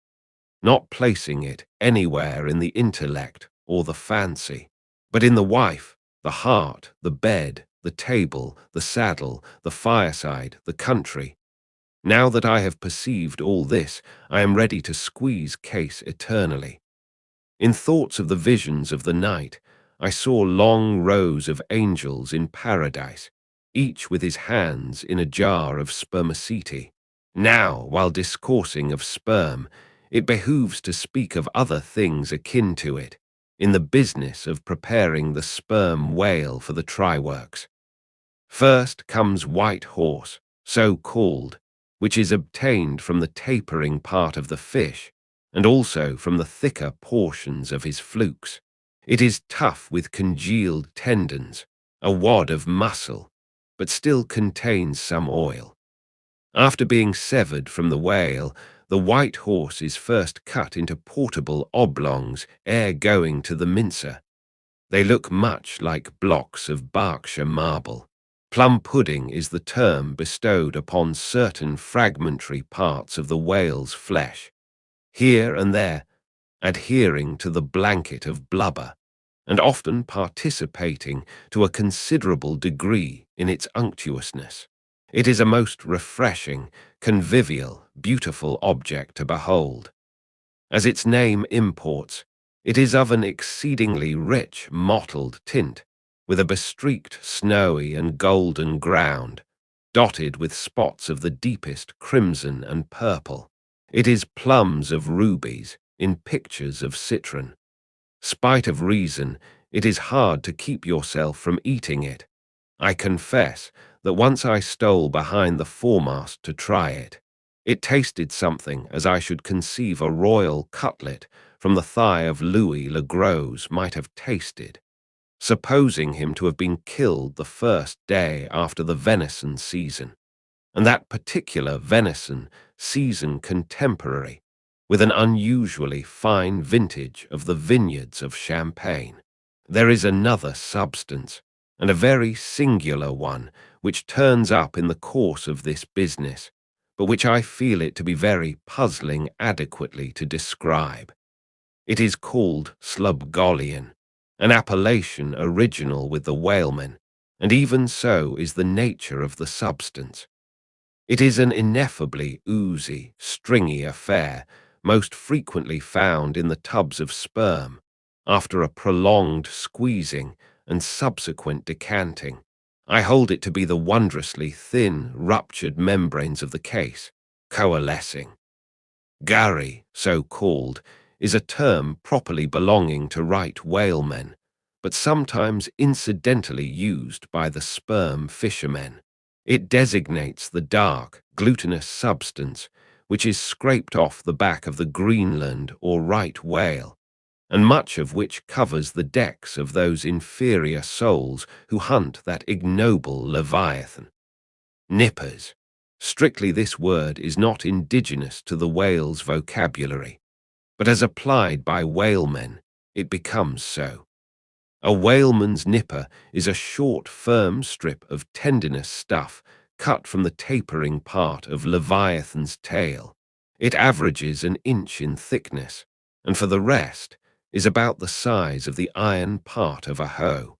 not placing it anywhere in the intellect or the fancy, but in the wife, the heart, the bed, the table, the saddle, the fireside, the country. Now that I have perceived all this, I am ready to squeeze case eternally. In thoughts of the visions of the night, I saw long rows of angels in paradise, each with his hands in a jar of spermaceti. Now, while discoursing of sperm, it behooves to speak of other things akin to it, in the business of preparing the sperm whale for the try-works. First comes white horse, so called, which is obtained from the tapering part of the fish, and also from the thicker portions of his flukes. It is tough with congealed tendons, a wad of muscle, but still contains some oil. After being severed from the whale, the white horse is first cut into portable oblongs ere going to the mincer. They look much like blocks of Berkshire marble. Plum pudding is the term bestowed upon certain fragmentary parts of the whale's flesh, here and there, adhering to the blanket of blubber, and often participating to a considerable degree in its unctuousness. It is a most refreshing, convivial, beautiful object to behold. As its name imports, it is of an exceedingly rich mottled tint, with a bestreaked snowy and golden ground, dotted with spots of the deepest crimson and purple. It is plums of rubies in pictures of citron. Spite of reason, it is hard to keep yourself from eating it. I confess that once I stole behind the foremast to try it. It tasted something as I should conceive a royal cutlet from the thigh of Louis le Gros might have tasted, supposing him to have been killed the first day after the venison season, and that particular venison season contemporary with an unusually fine vintage of the vineyards of Champagne. There is another substance, and a very singular one, which turns up in the course of this business, but which I feel it to be very puzzling adequately to describe. It is called Slubgolian, an appellation original with the whalemen, and even so is the nature of the substance. It is an ineffably oozy, stringy affair, most frequently found in the tubs of sperm, after a prolonged squeezing and subsequent decanting. I hold it to be the wondrously thin, ruptured membranes of the case, coalescing. Gary, so called, is a term properly belonging to right whalemen, but sometimes incidentally used by the sperm fishermen. It designates the dark, glutinous substance which is scraped off the back of the Greenland or right whale, and much of which covers the decks of those inferior souls who hunt that ignoble leviathan. Nippers. Strictly, this word is not indigenous to the whale's vocabulary, but as applied by whalemen, it becomes so. A whaleman's nipper is a short, firm strip of tendinous stuff cut from the tapering part of Leviathan's tail. It averages an inch in thickness, and for the rest is about the size of the iron part of a hoe.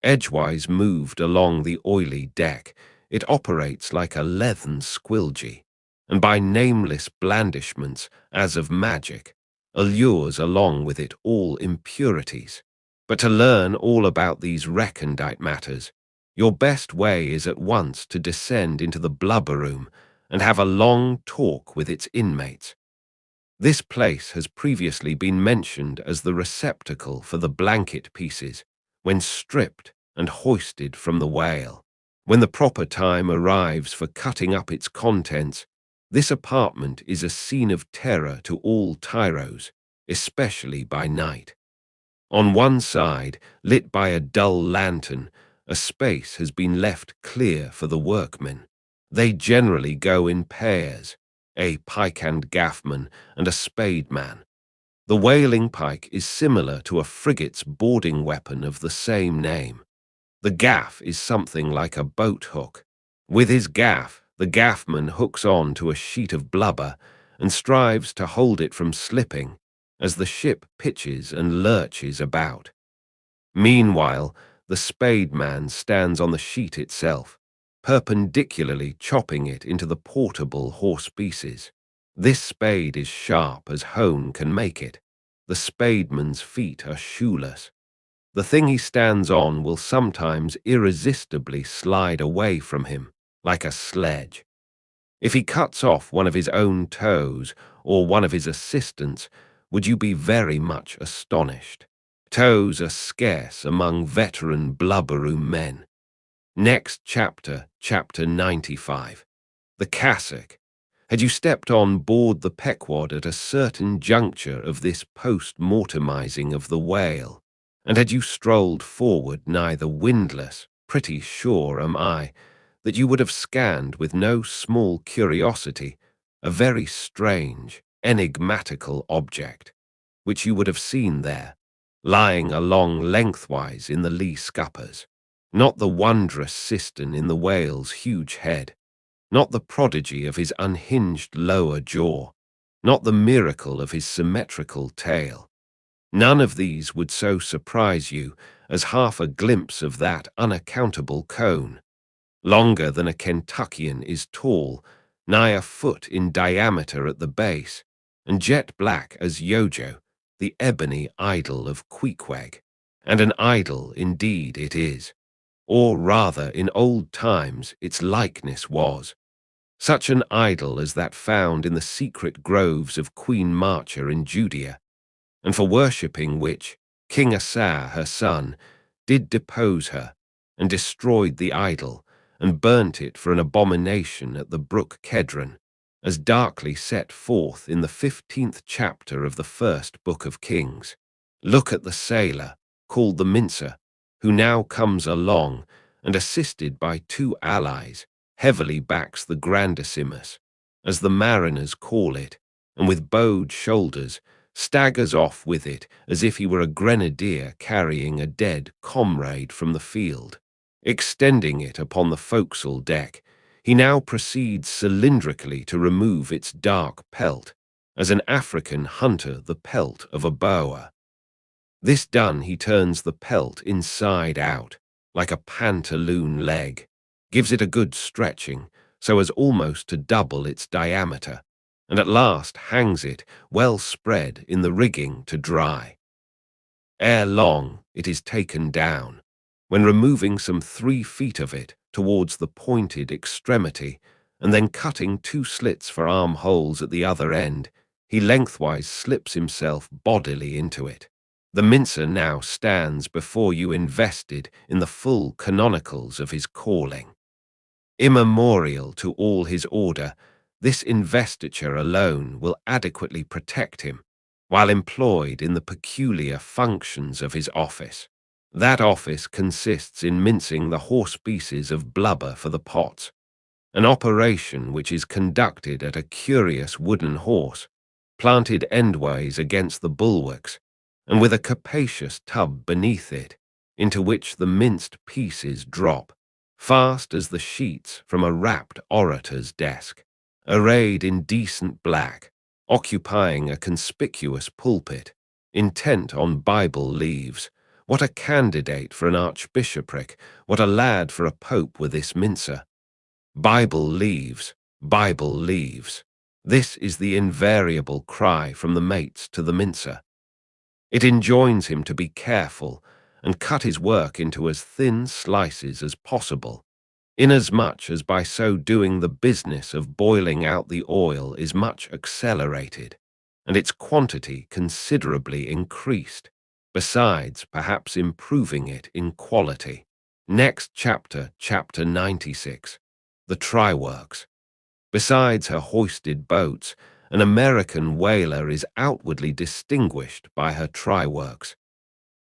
Edgewise moved along the oily deck, it operates like a leathern squilgee, and by nameless blandishments, as of magic, allures along with it all impurities. But to learn all about these recondite matters, your best way is at once to descend into the blubber room and have a long talk with its inmates. This place has previously been mentioned as the receptacle for the blanket pieces, when stripped and hoisted from the whale. When the proper time arrives for cutting up its contents, this apartment is a scene of terror to all tyros, especially by night. On one side, lit by a dull lantern, a space has been left clear for the workmen. They generally go in pairs, a pike-hand gaffman and a spademan. The whaling pike is similar to a frigate's boarding weapon of the same name. The gaff is something like a boat hook. With his gaff, the gaffman hooks on to a sheet of blubber and strives to hold it from slipping as the ship pitches and lurches about. Meanwhile, the spademan stands on the sheet itself, perpendicularly chopping it into the portable horse pieces. This spade is sharp as hone can make it. The spademan's feet are shoeless. The thing he stands on will sometimes irresistibly slide away from him, like a sledge. If he cuts off one of his own toes or one of his assistants, would you be very much astonished? Toes are scarce among veteran blubber-room men. Next chapter, chapter 95. The cassock. Had you stepped on board the Pequod at a certain juncture of this post-mortemizing of the whale, and had you strolled forward nigh the windlass, pretty sure am I that you would have scanned with no small curiosity a very strange, enigmatical object, which you would have seen there, lying along lengthwise in the lee scuppers. Not the wondrous cistern in the whale's huge head, not the prodigy of his unhinged lower jaw, not the miracle of his symmetrical tail. None of these would so surprise you as half a glimpse of that unaccountable cone. Longer than a Kentuckian is tall, nigh a foot in diameter at the base, and jet black as Yojo, the ebony idol of Queequeg. And an idol indeed it is, or rather in old times its likeness was. Such an idol as that found in the secret groves of Queen Marcha in Judea, and for worshipping which King Asa, her son, did depose her, and destroyed the idol, and burnt it for an abomination at the brook Kedron, as darkly set forth in the 15th chapter of the first book of Kings. Look at the sailor, called the mincer, who now comes along, and assisted by two allies, heavily backs the grandissimus, as the mariners call it, and with bowed shoulders, staggers off with it as if he were a grenadier carrying a dead comrade from the field. Extending it upon the forecastle deck, he now proceeds cylindrically to remove its dark pelt, as an African hunter the pelt of a boa. This done, he turns the pelt inside out, like a pantaloon leg, gives it a good stretching, so as almost to double its diameter, and at last hangs it, well spread, in the rigging to dry. Ere long it is taken down, when removing some 3 feet of it towards the pointed extremity, and then cutting 2 slits for armholes at the other end, he lengthwise slips himself bodily into it. The mincer now stands before you invested in the full chronicles of his calling. Immemorial to all his order, this investiture alone will adequately protect him, while employed in the peculiar functions of his office. That office consists in mincing the horse pieces of blubber for the pots, an operation which is conducted at a curious wooden horse, planted endways against the bulwarks, and with a capacious tub beneath it, into which the minced pieces drop, fast as the sheets from a rapt orator's desk, arrayed in decent black, occupying a conspicuous pulpit, intent on Bible leaves. What a candidate for an archbishopric, what a lad for a pope were this mincer. Bible leaves, Bible leaves. This is the invariable cry from the mates to the mincer. It enjoins him to be careful and cut his work into as thin slices as possible, inasmuch as by so doing the business of boiling out the oil is much accelerated, and its quantity considerably increased, besides perhaps improving it in quality. Next chapter, chapter 96, the try-works. Besides her hoisted boats, an American whaler is outwardly distinguished by her try-works.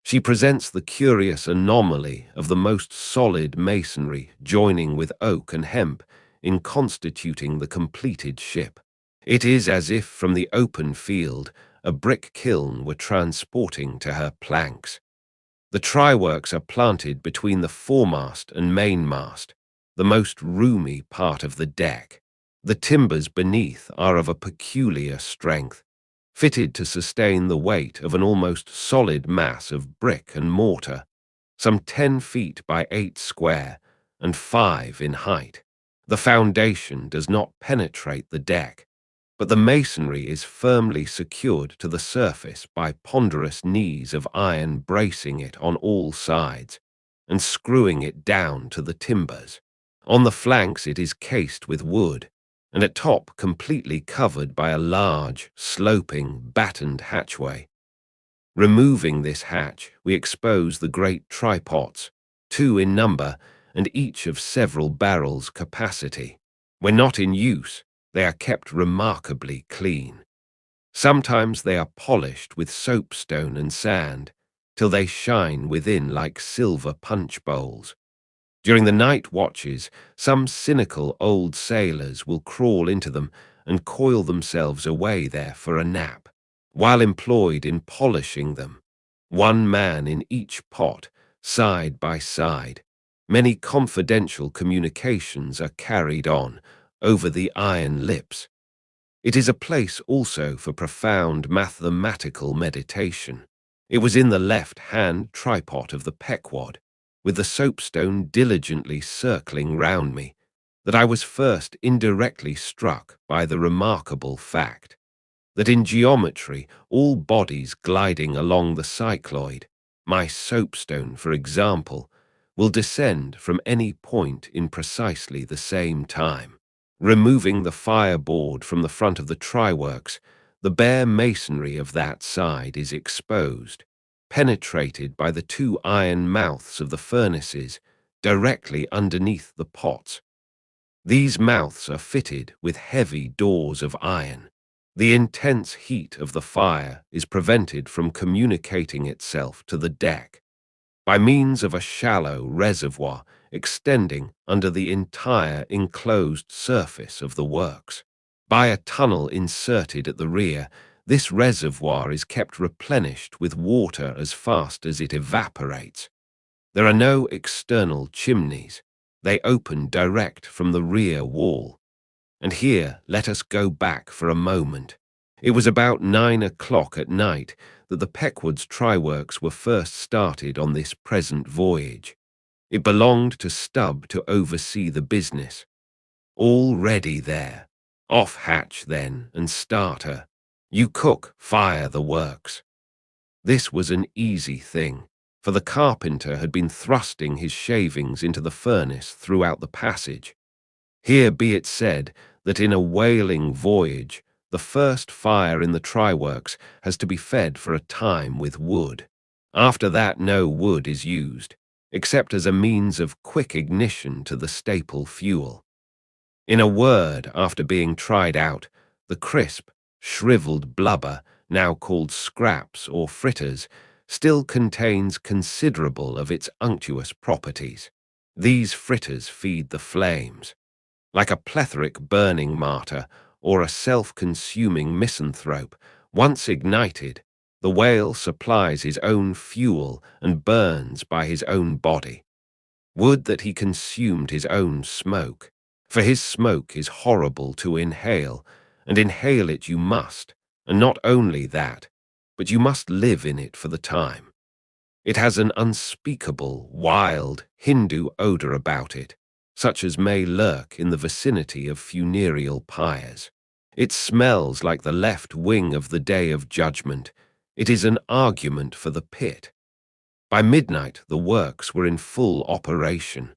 She presents the curious anomaly of the most solid masonry joining with oak and hemp in constituting the completed ship. It is as if from the open field a brick kiln were transporting to her planks. The try-works are planted between the foremast and mainmast, the most roomy part of the deck. The timbers beneath are of a peculiar strength, fitted to sustain the weight of an almost solid mass of brick and mortar, some 10 feet by 8 square and 5 in height. The foundation does not penetrate the deck, but the masonry is firmly secured to the surface by ponderous knees of iron bracing it on all sides and screwing it down to the timbers. On the flanks it is cased with wood, and at top completely covered by a large, sloping, battened hatchway. Removing this hatch, we expose the great trypots, 2 in number and each of several barrels' capacity. When not in use, they are kept remarkably clean. Sometimes they are polished with soapstone and sand, till they shine within like silver punch bowls. During the night watches, some cynical old sailors will crawl into them and coil themselves away there for a nap. While employed in polishing them, 1 man in each pot, side by side, many confidential communications are carried on over the iron lips. It is a place also for profound mathematical meditation. It was in the left-hand tripod of the Pequod, with the soapstone diligently circling round me, that I was first indirectly struck by the remarkable fact that in geometry all bodies gliding along the cycloid, my soapstone, for example, will descend from any point in precisely the same time. Removing the fireboard from the front of the tryworks, the bare masonry of that side is exposed, penetrated by the 2 iron mouths of the furnaces directly underneath the pots. These mouths are fitted with heavy doors of iron. The intense heat of the fire is prevented from communicating itself to the deck by means of a shallow reservoir extending under the entire enclosed surface of the works. By a tunnel inserted at the rear, this reservoir is kept replenished with water as fast as it evaporates. There are no external chimneys. They open direct from the rear wall. And here let us go back for a moment. It was about 9 o'clock at night that the Pequod's try-works were first started on this present voyage. It belonged to Stubb to oversee the business. All ready there. Off hatch then, and start her. You cook, fire the works. This was an easy thing, for the carpenter had been thrusting his shavings into the furnace throughout the passage. Here be it said that in a whaling voyage, the first fire in the try-works has to be fed for a time with wood. After that no wood is used, except as a means of quick ignition to the staple fuel. In a word, after being tried out, the crisp, shriveled blubber, now called scraps or fritters, still contains considerable of its unctuous properties. These fritters feed the flames. Like a plethoric burning martyr or a self-consuming misanthrope, once ignited, the whale supplies his own fuel and burns by his own body. Would that he consumed his own smoke, for his smoke is horrible to inhale, and inhale it you must, and not only that, but you must live in it for the time. It has an unspeakable, wild, Hindu odor about it, such as may lurk in the vicinity of funereal pyres. It smells like the left wing of the day of judgment. It is an argument for the pit. By midnight the works were in full operation.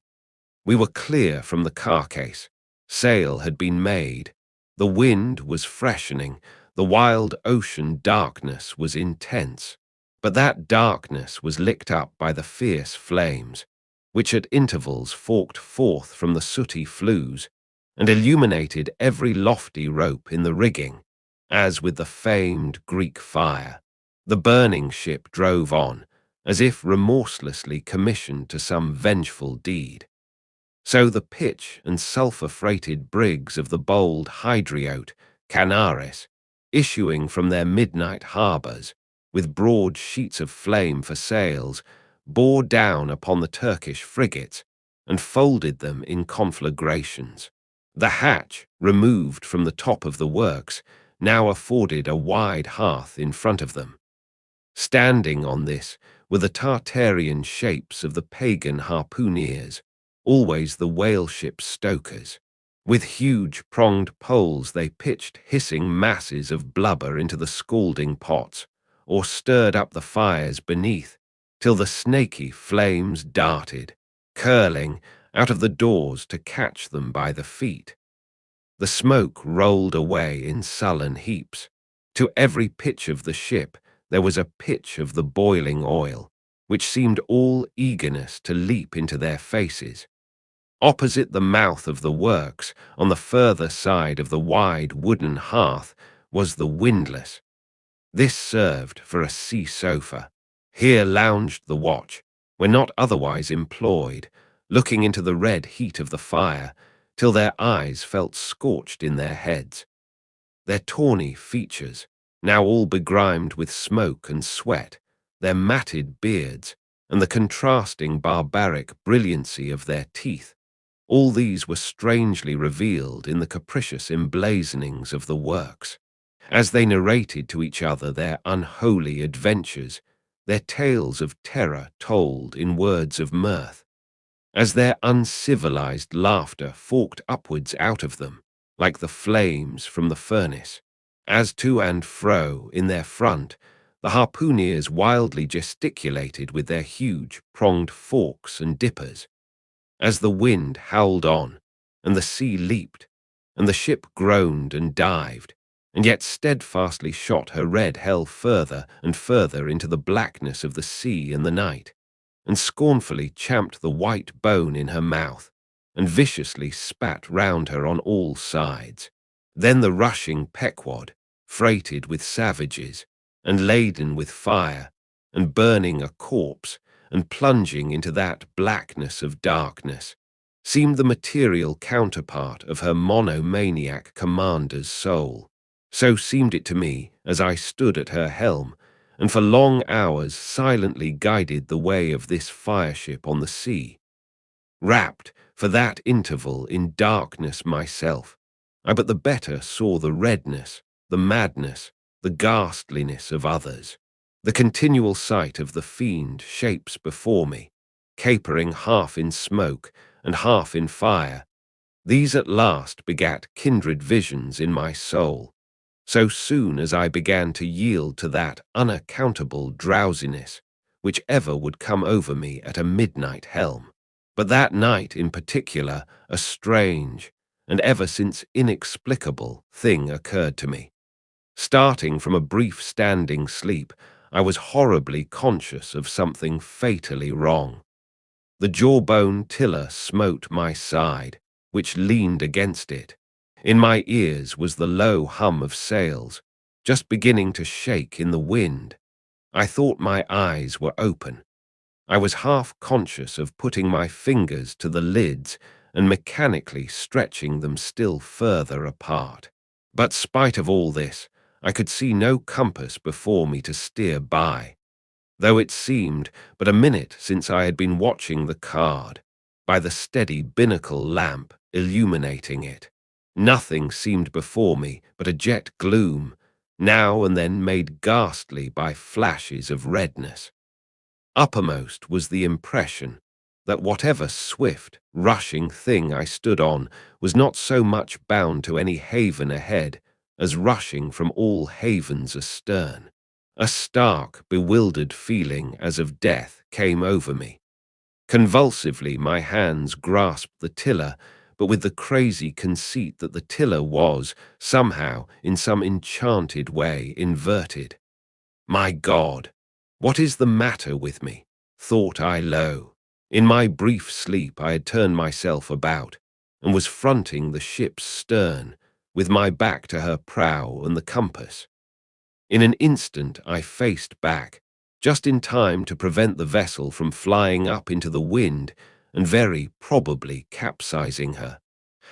We were clear from the carcase. Sail had been made. The wind was freshening. The wild ocean darkness was intense. But that darkness was licked up by the fierce flames, which at intervals forked forth from the sooty flues and illuminated every lofty rope in the rigging, as with the famed Greek fire. The burning ship drove on, as if remorselessly commissioned to some vengeful deed. So the pitch and sulphur-freighted brigs of the bold Hydriote, Canaris, issuing from their midnight harbours, with broad sheets of flame for sails, bore down upon the Turkish frigates and folded them in conflagrations. The hatch, removed from the top of the works, now afforded a wide hearth in front of them. Standing on this were the Tartarian shapes of the pagan harpooneers, always the whale-ship stokers. With huge pronged poles they pitched hissing masses of blubber into the scalding pots, or stirred up the fires beneath, till the snaky flames darted, curling, out of the doors to catch them by the feet. The smoke rolled away in sullen heaps. To every pitch of the ship there was a pitch of the boiling oil, which seemed all eagerness to leap into their faces. Opposite the mouth of the works, on the further side of the wide wooden hearth, was the windlass. This served for a sea sofa. Here lounged the watch, when not otherwise employed, looking into the red heat of the fire, till their eyes felt scorched in their heads. Their tawny features, now all begrimed with smoke and sweat, their matted beards, and the contrasting barbaric brilliancy of their teeth, all these were strangely revealed in the capricious emblazonings of the works. As they narrated to each other their unholy adventures, their tales of terror told in words of mirth, as their uncivilized laughter forked upwards out of them, like the flames from the furnace, as to and fro in their front, the harpooneers wildly gesticulated with their huge pronged forks and dippers. As the wind howled on, and the sea leaped, and the ship groaned and dived, and yet steadfastly shot her red hell further and further into the blackness of the sea and the night, and scornfully champed the white bone in her mouth, and viciously spat round her on all sides. Then the rushing Pequod, freighted with savages, and laden with fire, and burning a corpse, and plunging into that blackness of darkness, seemed the material counterpart of her monomaniac commander's soul. So seemed it to me as I stood at her helm, and for long hours silently guided the way of this fireship on the sea. Wrapped for that interval in darkness myself, I but the better saw the redness, the madness, the ghastliness of others, the continual sight of the fiend shapes before me, capering half in smoke and half in fire. These at last begat kindred visions in my soul, so soon as I began to yield to that unaccountable drowsiness which ever would come over me at a midnight helm. But that night in particular, a strange, and ever since inexplicable, thing occurred to me. Starting from a brief standing sleep, I was horribly conscious of something fatally wrong. The jawbone tiller smote my side, which leaned against it. In my ears was the low hum of sails, just beginning to shake in the wind. I thought my eyes were open. I was half conscious of putting my fingers to the lids and mechanically stretching them still further apart. But spite of all this, I could see no compass before me to steer by, though it seemed but a minute since I had been watching the card, by the steady binnacle lamp illuminating it. Nothing seemed before me but a jet gloom, now and then made ghastly by flashes of redness. Uppermost was the impression that whatever swift, rushing thing I stood on was not so much bound to any haven ahead as rushing from all havens astern. A stark, bewildered feeling as of death came over me. Convulsively my hands grasped the tiller, but with the crazy conceit that the tiller was, somehow, in some enchanted way, inverted. My God! What is the matter with me? Thought I low. In my brief sleep I had turned myself about, and was fronting the ship's stern, with my back to her prow and the compass. In an instant I faced back, just in time to prevent the vessel from flying up into the wind and very probably capsizing her.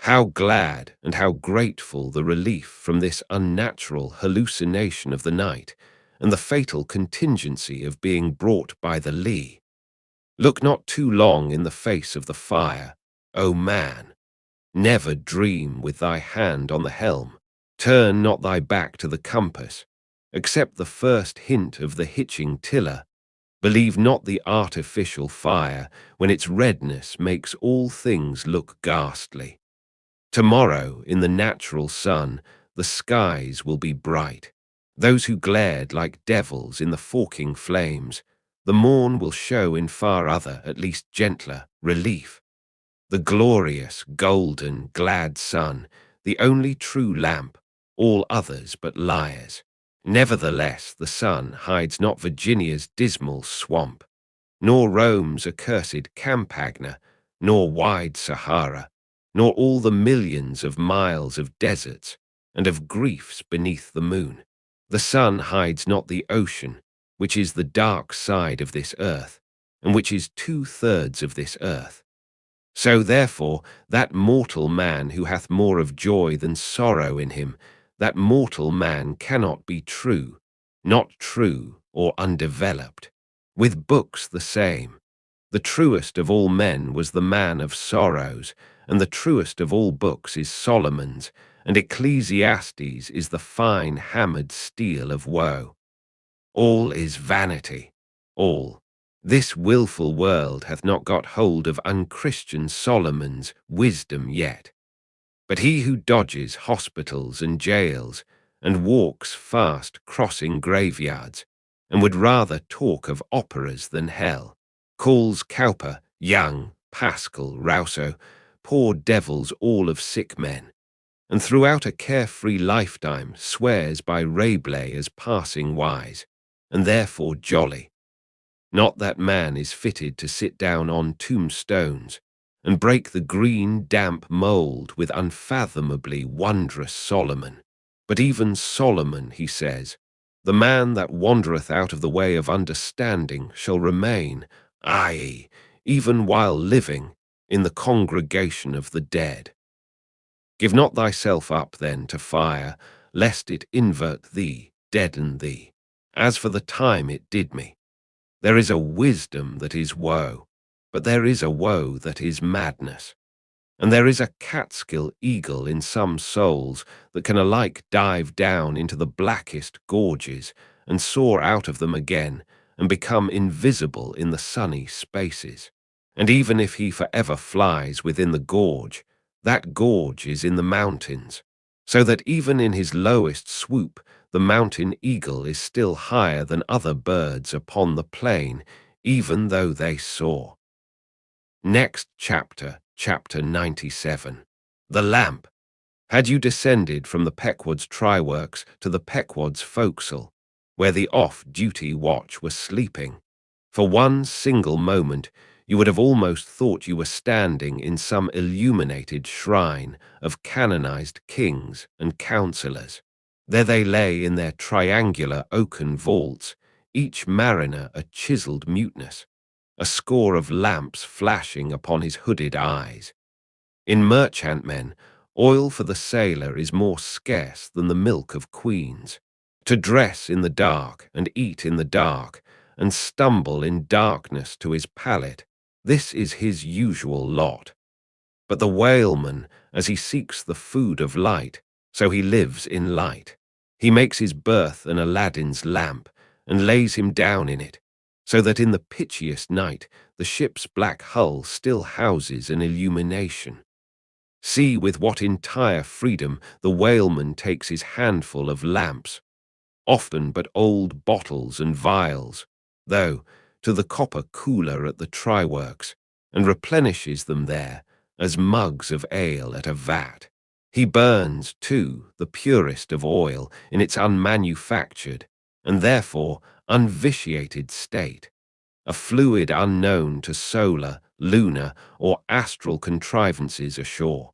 How glad and how grateful the relief from this unnatural hallucination of the night, and the fatal contingency of being brought by the lee. Look not too long in the face of the fire, O man. Never dream with thy hand on the helm. Turn not thy back to the compass. Accept the first hint of the hitching tiller. Believe not the artificial fire when its redness makes all things look ghastly. Tomorrow, in the natural sun, the skies will be bright. Those who glared like devils in the forking flames, the morn will show in far other, at least gentler, relief. The glorious, golden, glad sun, the only true lamp, all others but liars. Nevertheless, the sun hides not Virginia's dismal swamp, nor Rome's accursed Campagna, nor wide Sahara, nor all the millions of miles of deserts and of griefs beneath the moon. The sun hides not the ocean, which is the dark side of this earth, and which is 2/3 of this earth. So therefore that mortal man who hath more of joy than sorrow in him, that mortal man cannot be true, not true or undeveloped. With books the same. The truest of all men was the man of sorrows, and the truest of all books is Solomon's, and Ecclesiastes is the fine hammered steel of woe. All is vanity, all. This wilful world hath not got hold of unchristian Solomon's wisdom yet. But he who dodges hospitals and jails, and walks fast crossing graveyards, and would rather talk of operas than hell, calls Cowper, Young, Pascal, Rousseau, poor devils all of sick men, and throughout a carefree lifetime swears by Rabelais as passing wise, and therefore jolly. Not that man is fitted to sit down on tombstones and break the green, damp mould with unfathomably wondrous Solomon. But even Solomon, he says, the man that wandereth out of the way of understanding shall remain, aye, even while living, in the congregation of the dead. Give not thyself up then to fire, lest it invert thee, deaden thee, as for the time it did me. There is a wisdom that is woe, but there is a woe that is madness. And there is a Catskill eagle in some souls that can alike dive down into the blackest gorges and soar out of them again and become invisible in the sunny spaces. And even if he forever flies within the gorge, that gorge is in the mountains, so that even in his lowest swoop, the mountain eagle is still higher than other birds upon the plain, even though they soar. Next chapter, chapter 97. The Lamp. Had you descended from the Pequod's try-works to the Pequod's forecastle, where the off-duty watch were sleeping, for one single moment you would have almost thought you were standing in some illuminated shrine of canonized kings and councillors. There they lay in their triangular oaken vaults, each mariner a chiselled muteness, a score of lamps flashing upon his hooded eyes. In merchantmen, oil for the sailor is more scarce than the milk of queens. To dress in the dark and eat in the dark and stumble in darkness to his pallet, this is his usual lot. But the whaleman, as he seeks the food of light, so he lives in light. He makes his berth an Aladdin's lamp and lays him down in it, so that in the pitchiest night the ship's black hull still houses an illumination. See with what entire freedom the whaleman takes his handful of lamps, often but old bottles and vials, though, to the copper cooler at the try-works, and replenishes them there as mugs of ale at a vat. He burns, too, the purest of oil in its unmanufactured, and therefore unvitiated state, a fluid unknown to solar, lunar, or astral contrivances ashore.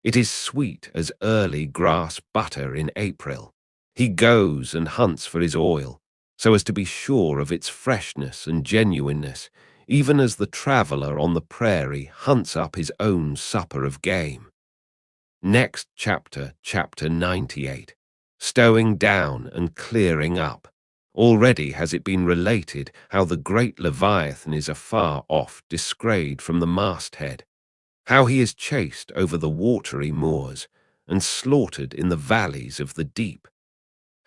It is sweet as early grass butter in April. He goes and hunts for his oil, so as to be sure of its freshness and genuineness, even as the traveller on the prairie hunts up his own supper of game. Next chapter, chapter 98. Stowing down and clearing up. Already has it been related how the great Leviathan is afar off disgrayed from the masthead, how he is chased over the watery moors and slaughtered in the valleys of the deep,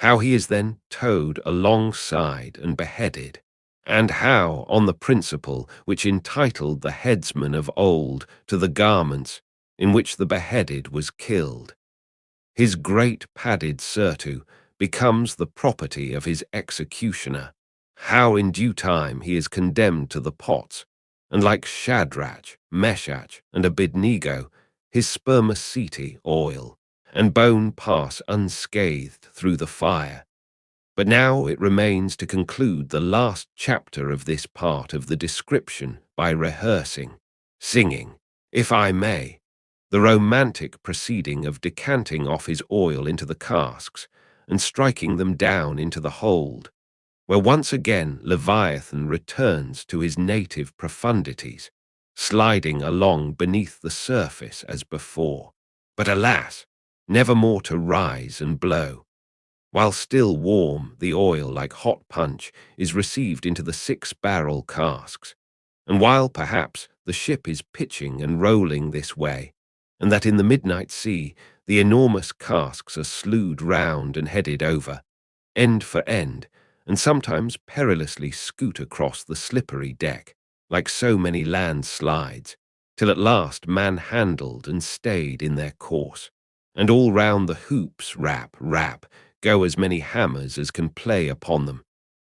how he is then towed alongside and beheaded, and how, on the principle which entitled the headsman of old to the garments in which the beheaded was killed, his great padded surtout becomes the property of his executioner, how in due time he is condemned to the pots, and like Shadrach, Meshach, and Abednego, his spermaceti oil and bone pass unscathed through the fire. But now it remains to conclude the last chapter of this part of the description by rehearsing, singing, if I may, the romantic proceeding of decanting off his oil into the casks and striking them down into the hold, where once again Leviathan returns to his native profundities, sliding along beneath the surface as before. But alas, never more to rise and blow. While still warm, the oil, like hot punch, is received into the 6-barrel casks, and while perhaps the ship is pitching and rolling this way, and that in the midnight sea the enormous casks are slewed round and headed over, end for end, and sometimes perilously scoot across the slippery deck, like so many landslides, till at last man-handled and stayed in their course, and all round the hoops rap, rap, go as many hammers as can play upon them.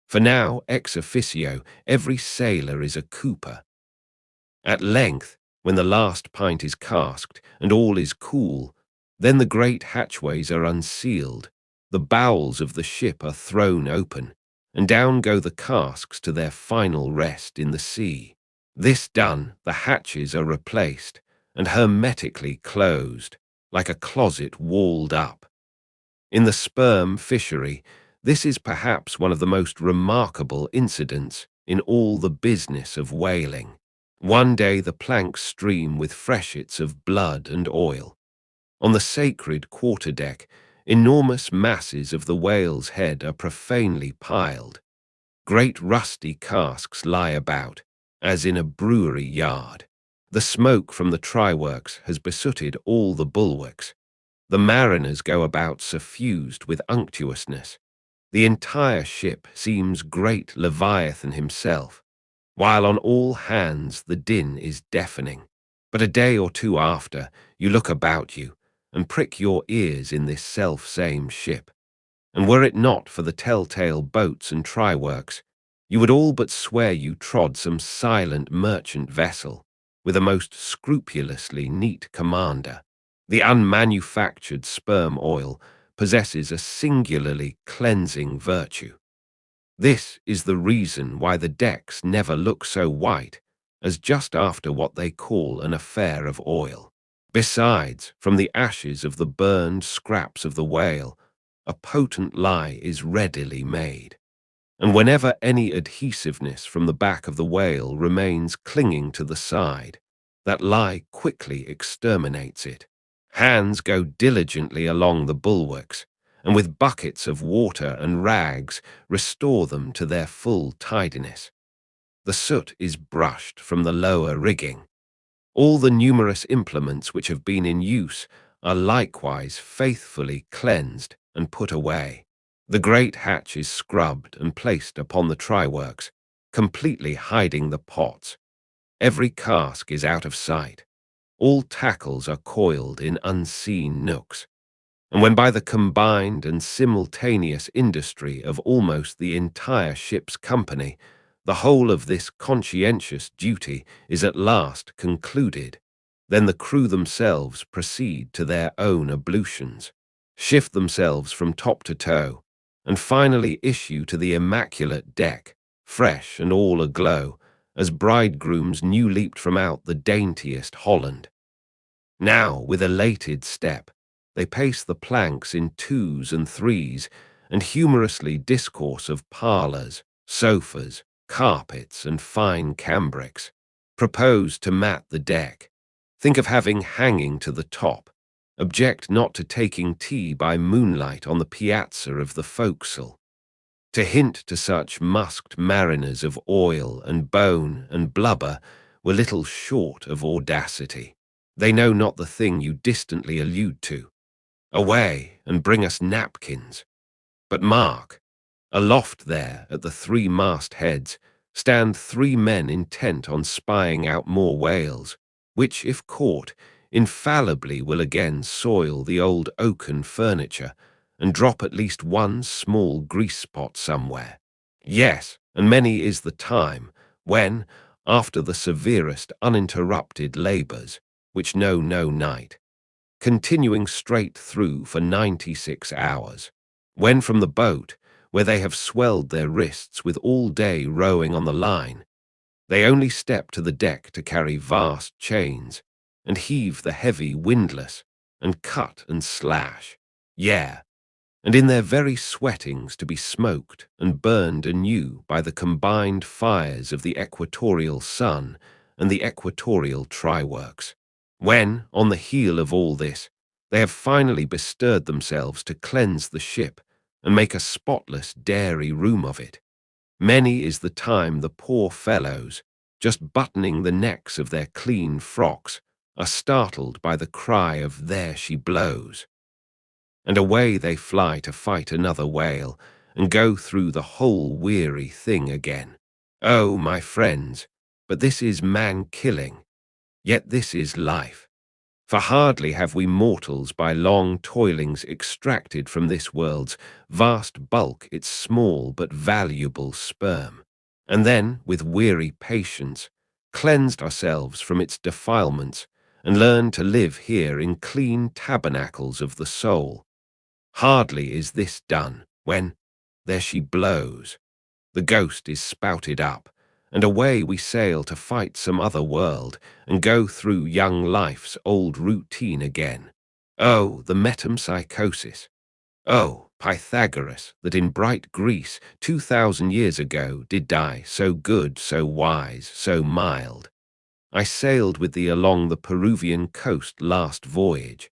For now, ex officio, every sailor is a cooper. At length, when the last pint is casked and all is cool, then the great hatchways are unsealed, the bowels of the ship are thrown open, and down go the casks to their final rest in the sea. This done, the hatches are replaced and hermetically closed, like a closet walled up. In the sperm fishery, this is perhaps one of the most remarkable incidents in all the business of whaling. One day the planks stream with freshets of blood and oil. On the sacred quarterdeck, enormous masses of the whale's head are profanely piled. Great rusty casks lie about, as in a brewery yard. The smoke from the try-works has besooted all the bulwarks. The mariners go about suffused with unctuousness. The entire ship seems great Leviathan himself, while on all hands the din is deafening. But a day or two after, you look about you, and prick your ears in this self-same ship. And were it not for the telltale boats and try-works, you would all but swear you trod some silent merchant vessel, with a most scrupulously neat commander. The unmanufactured sperm oil possesses a singularly cleansing virtue. This is the reason why the decks never look so white as just after what they call an affair of oil. Besides, from the ashes of the burned scraps of the whale, a potent lye is readily made. And whenever any adhesiveness from the back of the whale remains clinging to the side, that lye quickly exterminates it. Hands go diligently along the bulwarks, and with buckets of water and rags restore them to their full tidiness. The soot is brushed from the lower rigging. All the numerous implements which have been in use are likewise faithfully cleansed and put away. The great hatch is scrubbed and placed upon the try-works, completely hiding the pots. Every cask is out of sight. All tackles are coiled in unseen nooks. And when by the combined and simultaneous industry of almost the entire ship's company, the whole of this conscientious duty is at last concluded, then the crew themselves proceed to their own ablutions, shift themselves from top to toe, and finally issue to the immaculate deck, fresh and all aglow, as bridegrooms new leaped from out the daintiest Holland. Now, with elated step, they pace the planks in twos and threes, and humorously discourse of parlours, sofas, carpets, and fine cambrics. Propose to mat the deck. Think of having hanging to the top. Object not to taking tea by moonlight on the piazza of the forecastle. To hint to such musked mariners of oil and bone and blubber were little short of audacity. They know not the thing you distantly allude to. Away, and bring us napkins. But mark, aloft there at the three-mast heads stand three men intent on spying out more whales, which, if caught, infallibly will again soil the old oaken furniture and drop at least one small grease spot somewhere. Yes, and many is the time when, after the severest uninterrupted labours, which know no night, continuing straight through for 96 hours, when from the boat, where they have swelled their wrists with all day rowing on the line, they only step to the deck to carry vast chains, and heave the heavy windlass, and cut and slash. Yeah, and in their very sweatings to be smoked and burned anew by the combined fires of the equatorial sun and the equatorial try-works. When, on the heel of all this, they have finally bestirred themselves to cleanse the ship and make a spotless dairy room of it, many is the time the poor fellows, just buttoning the necks of their clean frocks, are startled by the cry of "There she blows!" And away they fly to fight another whale and go through the whole weary thing again. Oh, my friends, but this is man-killing, yet this is life. For hardly have we mortals by long toilings extracted from this world's vast bulk its small but valuable sperm, and then, with weary patience, cleansed ourselves from its defilements and learned to live here in clean tabernacles of the soul. Hardly is this done, when, there she blows, the ghost is spouted up, and away we sail to fight some other world and go through young life's old routine again. Oh, the metempsychosis! Oh, Pythagoras, that in bright Greece 2,000 years ago did die, so good, so wise, so mild. I sailed with thee along the Peruvian coast last voyage,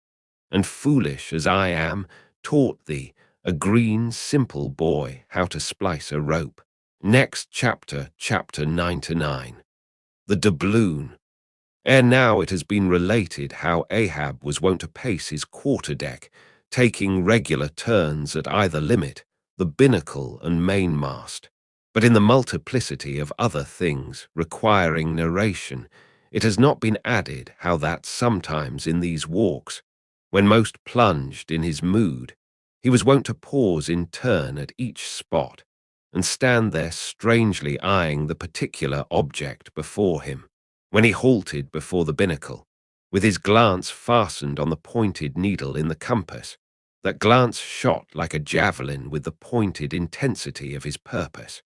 and foolish as I am, taught thee, a green, simple boy, how to splice a rope. Next chapter, chapter 99. The doubloon. Ere now it has been related how Ahab was wont to pace his quarter-deck, taking regular turns at either limit, the binnacle and mainmast. But in the multiplicity of other things requiring narration, it has not been added how that sometimes in these walks, when most plunged in his mood, he was wont to pause in turn at each spot, and stand there strangely eyeing the particular object before him. When he halted before the binnacle, with his glance fastened on the pointed needle in the compass, that glance shot like a javelin with the pointed intensity of his purpose.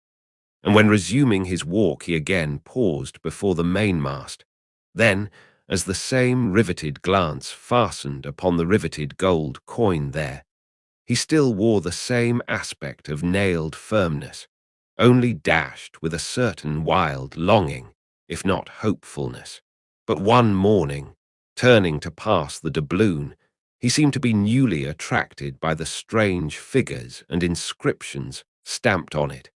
And when resuming his walk he again paused before the mainmast, then, as the same riveted glance fastened upon the riveted gold coin there, he still wore the same aspect of nailed firmness, only dashed with a certain wild longing, if not hopefulness. But one morning, turning to pass the doubloon, he seemed to be newly attracted by the strange figures and inscriptions stamped on it,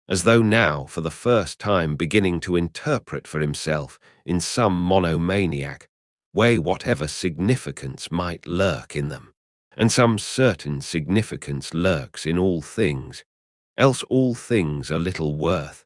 as though now for the first time beginning to interpret for himself in some monomaniac way whatever significance might lurk in them. And some certain significance lurks in all things, else all things are little worth,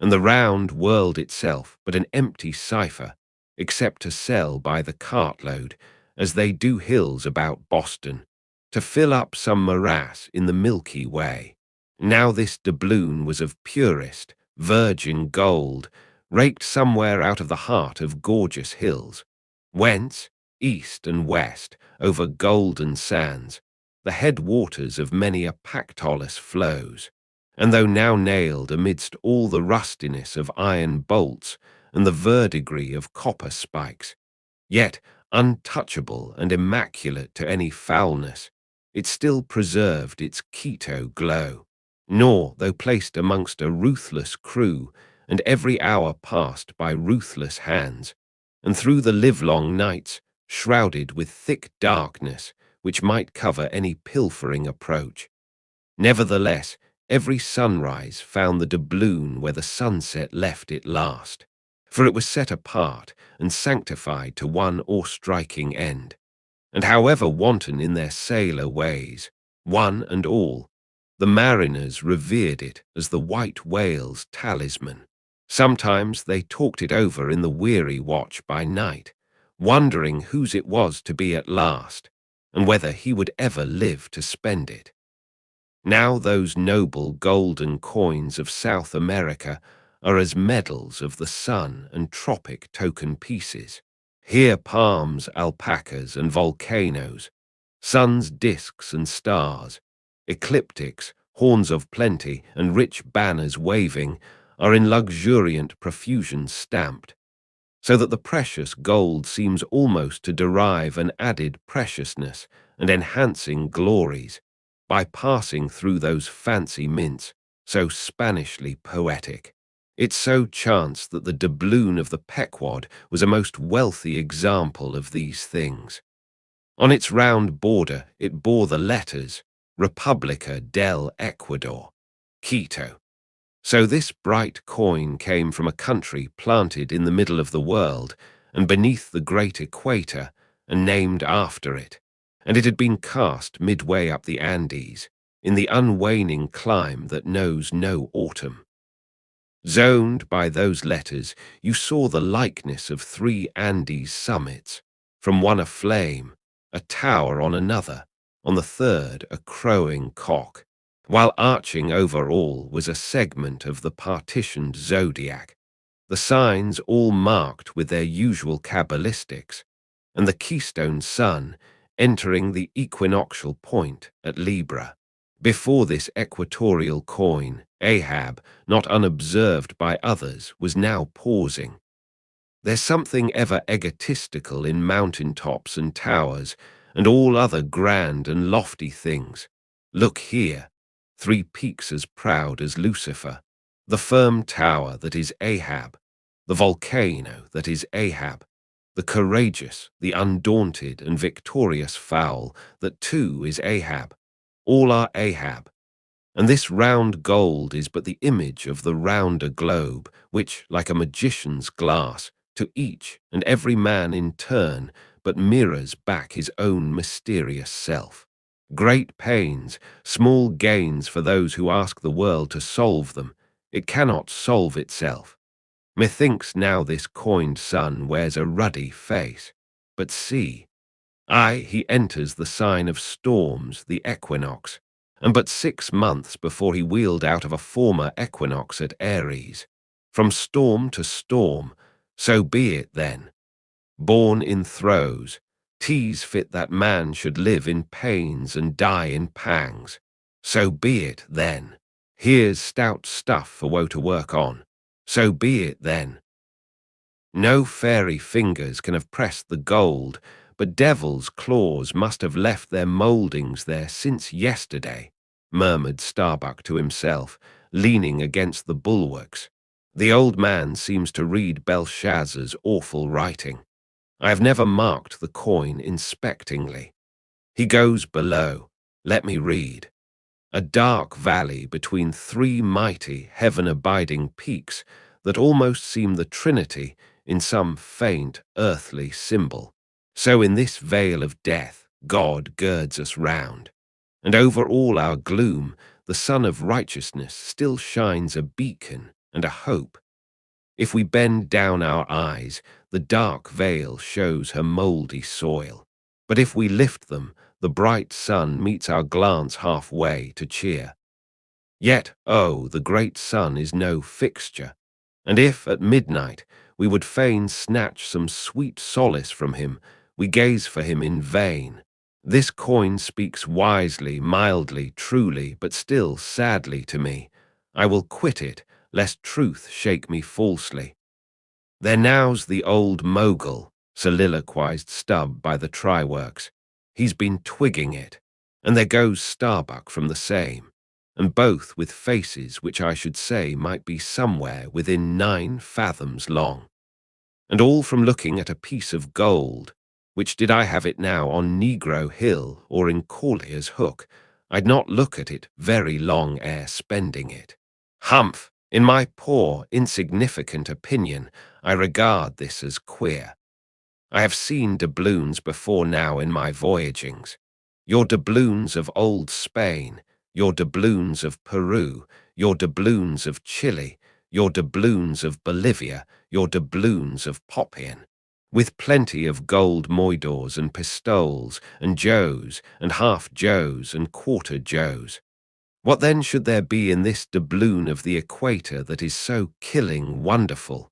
and the round world itself but an empty cipher, except to sell by the cartload, as they do hills about Boston, to fill up some morass in the Milky Way. Now this doubloon was of purest, virgin gold, raked somewhere out of the heart of gorgeous hills, whence, east and west, over golden sands, the head waters of many a Pactolus flows, and though now nailed amidst all the rustiness of iron bolts and the verdigris of copper spikes, yet untouchable and immaculate to any foulness, it still preserved its Quito glow, nor, though placed amongst a ruthless crew, and every hour passed by ruthless hands, and through the livelong nights, shrouded with thick darkness which might cover any pilfering approach. Nevertheless, every sunrise found the doubloon where the sunset left it last, for it was set apart and sanctified to one awe-striking end. And however wanton in their sailor ways, one and all, the mariners revered it as the white whale's talisman. Sometimes they talked it over in the weary watch by night, wondering whose it was to be at last, and whether he would ever live to spend it. Now those noble golden coins of South America are as medals of the sun and tropic token pieces. Here palms, alpacas, and volcanoes, sun's discs and stars, ecliptics, horns of plenty, and rich banners waving, are in luxuriant profusion stamped, so that the precious gold seems almost to derive an added preciousness and enhancing glories by passing through those fancy mints, so Spanishly poetic. It so chanced that the doubloon of the Pequod was a most wealthy example of these things. On its round border it bore the letters República del Ecuador, Quito. So this bright coin came from a country planted in the middle of the world and beneath the great equator and named after it, and it had been cast midway up the Andes, in the unwaning clime that knows no autumn. Zoned by those letters, you saw the likeness of 3 Andes summits, from one aflame, a tower on another, on the third a crowing cock, while arching over all was a segment of the partitioned zodiac, the signs all marked with their usual cabalistics, and the keystone sun entering the equinoctial point at Libra. Before this equatorial coin, Ahab, not unobserved by others, was now pausing. There's something ever egotistical in mountain tops and towers, and all other grand and lofty things. Look here, 3 peaks as proud as Lucifer, the firm tower that is Ahab, the volcano that is Ahab, the courageous, the undaunted and victorious fowl that too is Ahab. All are Ahab, and this round gold is but the image of the rounder globe, which, like a magician's glass, to each and every man in turn, but mirrors back his own mysterious self. Great pains, small gains for those who ask the world to solve them. It cannot solve itself. Methinks now this coined sun wears a ruddy face. But see, he enters the sign of storms, the equinox, and but 6 months before he wheeled out of a former equinox at Aries. From storm to storm, so be it then. Born in throes, 'tis fit that man should live in pains and die in pangs. So be it then. Here's stout stuff for woe to work on. So be it then. No fairy fingers can have pressed the gold, but devil's claws must have left their mouldings there since yesterday, murmured Starbuck to himself, leaning against the bulwarks. The old man seems to read Belshazzar's awful writing. I have never marked the coin inspectingly. He goes below. Let me read. A dark valley between 3 mighty, heaven-abiding peaks that almost seem the Trinity in some faint, earthly symbol. So in this vale of death, God girds us round, and over all our gloom, the sun of righteousness still shines a beacon and a hope. If we bend down our eyes, the dark veil shows her mouldy soil. But if we lift them, the bright sun meets our glance halfway to cheer. Yet, oh, the great sun is no fixture, and if, at midnight, we would fain snatch some sweet solace from him, we gaze for him in vain. This coin speaks wisely, mildly, truly, but still sadly to me. I will quit it, lest truth shake me falsely. There now's the old mogul, soliloquized Stubb by the try-works. He's been twigging it, and there goes Starbuck from the same, and both with faces which I should say might be somewhere within 9 fathoms long, and all from looking at a piece of gold, which did I have it now on Negro Hill or in Collier's Hook, I'd not look at it very long ere spending it. Humph! In my poor, insignificant opinion, I regard this as queer. I have seen doubloons before now in my voyagings. Your doubloons of old Spain, your doubloons of Peru, your doubloons of Chile, your doubloons of Bolivia, your doubloons of Popian, with plenty of gold moidors and pistoles and joes and half-joes and quarter-joes. What then should there be in this doubloon of the equator that is so killing wonderful?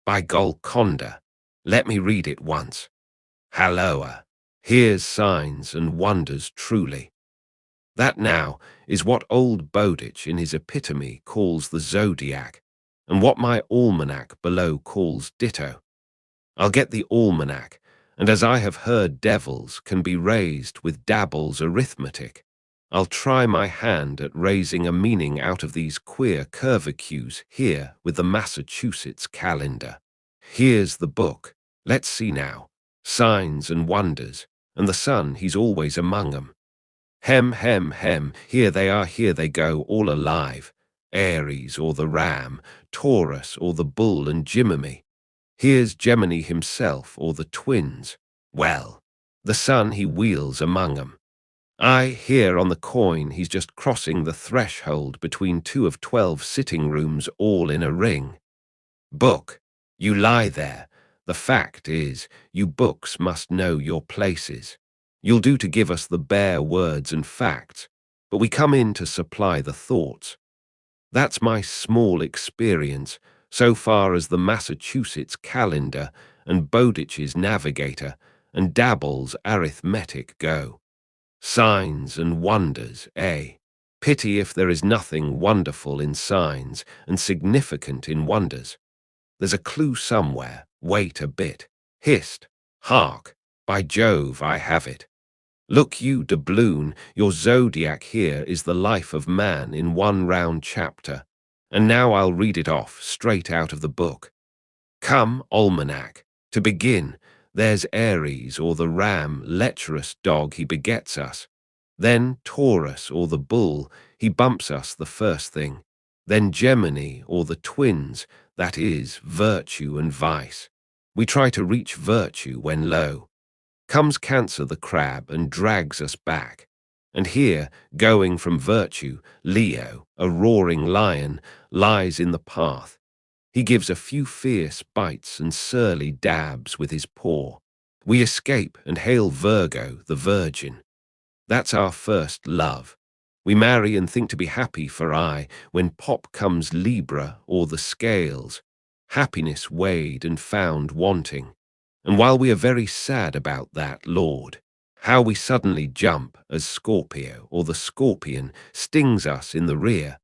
By Golconda, let me read it once. Halloa, here's signs and wonders truly. That now is what old Bowditch in his epitome calls the zodiac, and what my almanac below calls ditto. I'll get the almanac, and as I have heard devils can be raised with Dabble's arithmetic, I'll try my hand at raising a meaning out of these queer curvicues here with the Massachusetts calendar. Here's the book. Let's see now. Signs and wonders, and the sun, he's always among 'em. Hem, hem, hem, here they are, here they go, all alive. Aries or the ram, Taurus or the bull and Jiminy. Here's Gemini himself or the twins. Well, the sun he wheels among 'em. Here on the coin he's just crossing the threshold between 2 of 12 sitting rooms all in a ring. Book, you lie there. The fact is, you books must know your places. You'll do to give us the bare words and facts, but we come in to supply the thoughts. That's my small experience, so far as the Massachusetts calendar and Bowditch's navigator and Dabble's arithmetic go. Signs and wonders, eh? Pity if there is nothing wonderful in signs and significant in wonders. There's a clue somewhere. Wait a bit. Hist! Hark! By Jove, I have it. Look you, doubloon, your zodiac here is the life of man in one round chapter, and now I'll read it off straight out of the book. Come, almanac, to begin, there's Aries or the ram, lecherous dog, he begets us. Then Taurus or the bull, he bumps us the first thing. Then Gemini or the twins, that is, virtue and vice. We try to reach virtue when lo, comes Cancer the crab and drags us back. And here, going from virtue, Leo, a roaring lion, lies in the path. He gives a few fierce bites and surly dabs with his paw. We escape and hail Virgo, the virgin. That's our first love. We marry and think to be happy for aye, when pop comes Libra or the scales. Happiness weighed and found wanting. And while we are very sad about that, Lord, how we suddenly jump as Scorpio or the scorpion stings us in the rear.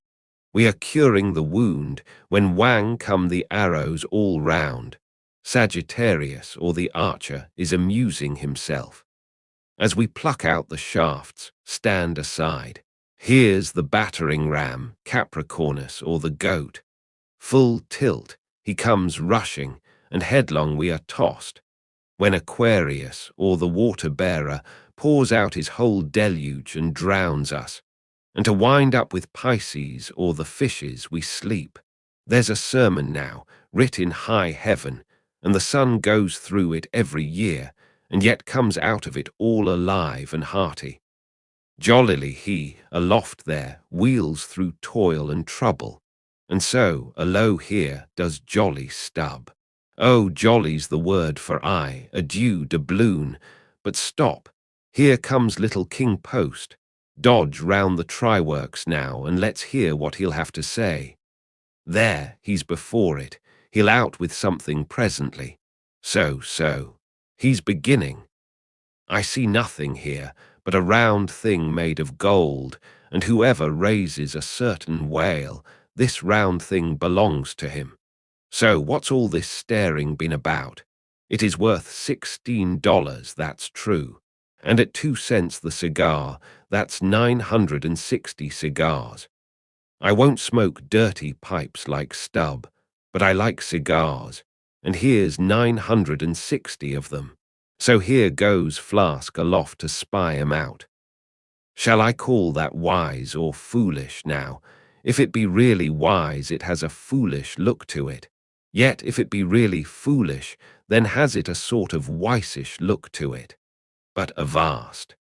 We are curing the wound when wang come the arrows all round. Sagittarius or the archer is amusing himself. As we pluck out the shafts, stand aside. Here's the battering ram, Capricornus or the goat. Full tilt, he comes rushing, and headlong we are tossed. When Aquarius or the water-bearer pours out his whole deluge and drowns us, and to wind up with Pisces or the fishes we sleep. There's a sermon now, writ in high heaven, and the sun goes through it every year, and yet comes out of it all alive and hearty. Jollily he, aloft there, wheels through toil and trouble, and so, alow here, does jolly stub. Oh, jolly's the word for aye, adieu, doubloon, but stop, here comes little King Post. Dodge round the try-works now, and let's hear what he'll have to say. There, he's before it, he'll out with something presently. So, he's beginning. I see nothing here but a round thing made of gold, and whoever raises a certain whale, this round thing belongs to him. So what's all this staring been about? It is worth $16, that's true. And at 2 cents the cigar, that's 960 cigars. I won't smoke dirty pipes like Stubb, but I like cigars, and here's 960 of them. So here goes Flask aloft to spy 'em out. Shall I call that wise or foolish now? If it be really wise, it has a foolish look to it. Yet if it be really foolish, then has it a sort of wisish look to it. But avast!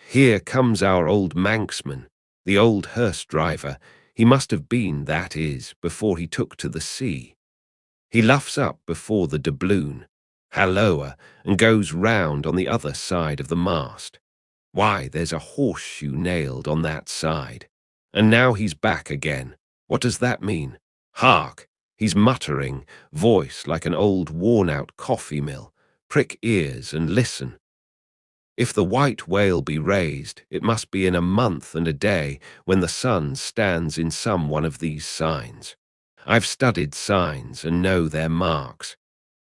Here comes our old Manxman, the old hearse driver. He must have been, that is, before he took to the sea. He luffs up before the doubloon, halloa, and goes round on the other side of the mast. Why, there's a horseshoe nailed on that side. And now he's back again. What does that mean? Hark! He's muttering, voice like an old worn-out coffee mill. Prick ears and listen. If the white whale be raised, it must be in a month and a day, when the sun stands in some one of these signs. I've studied signs and know their marks.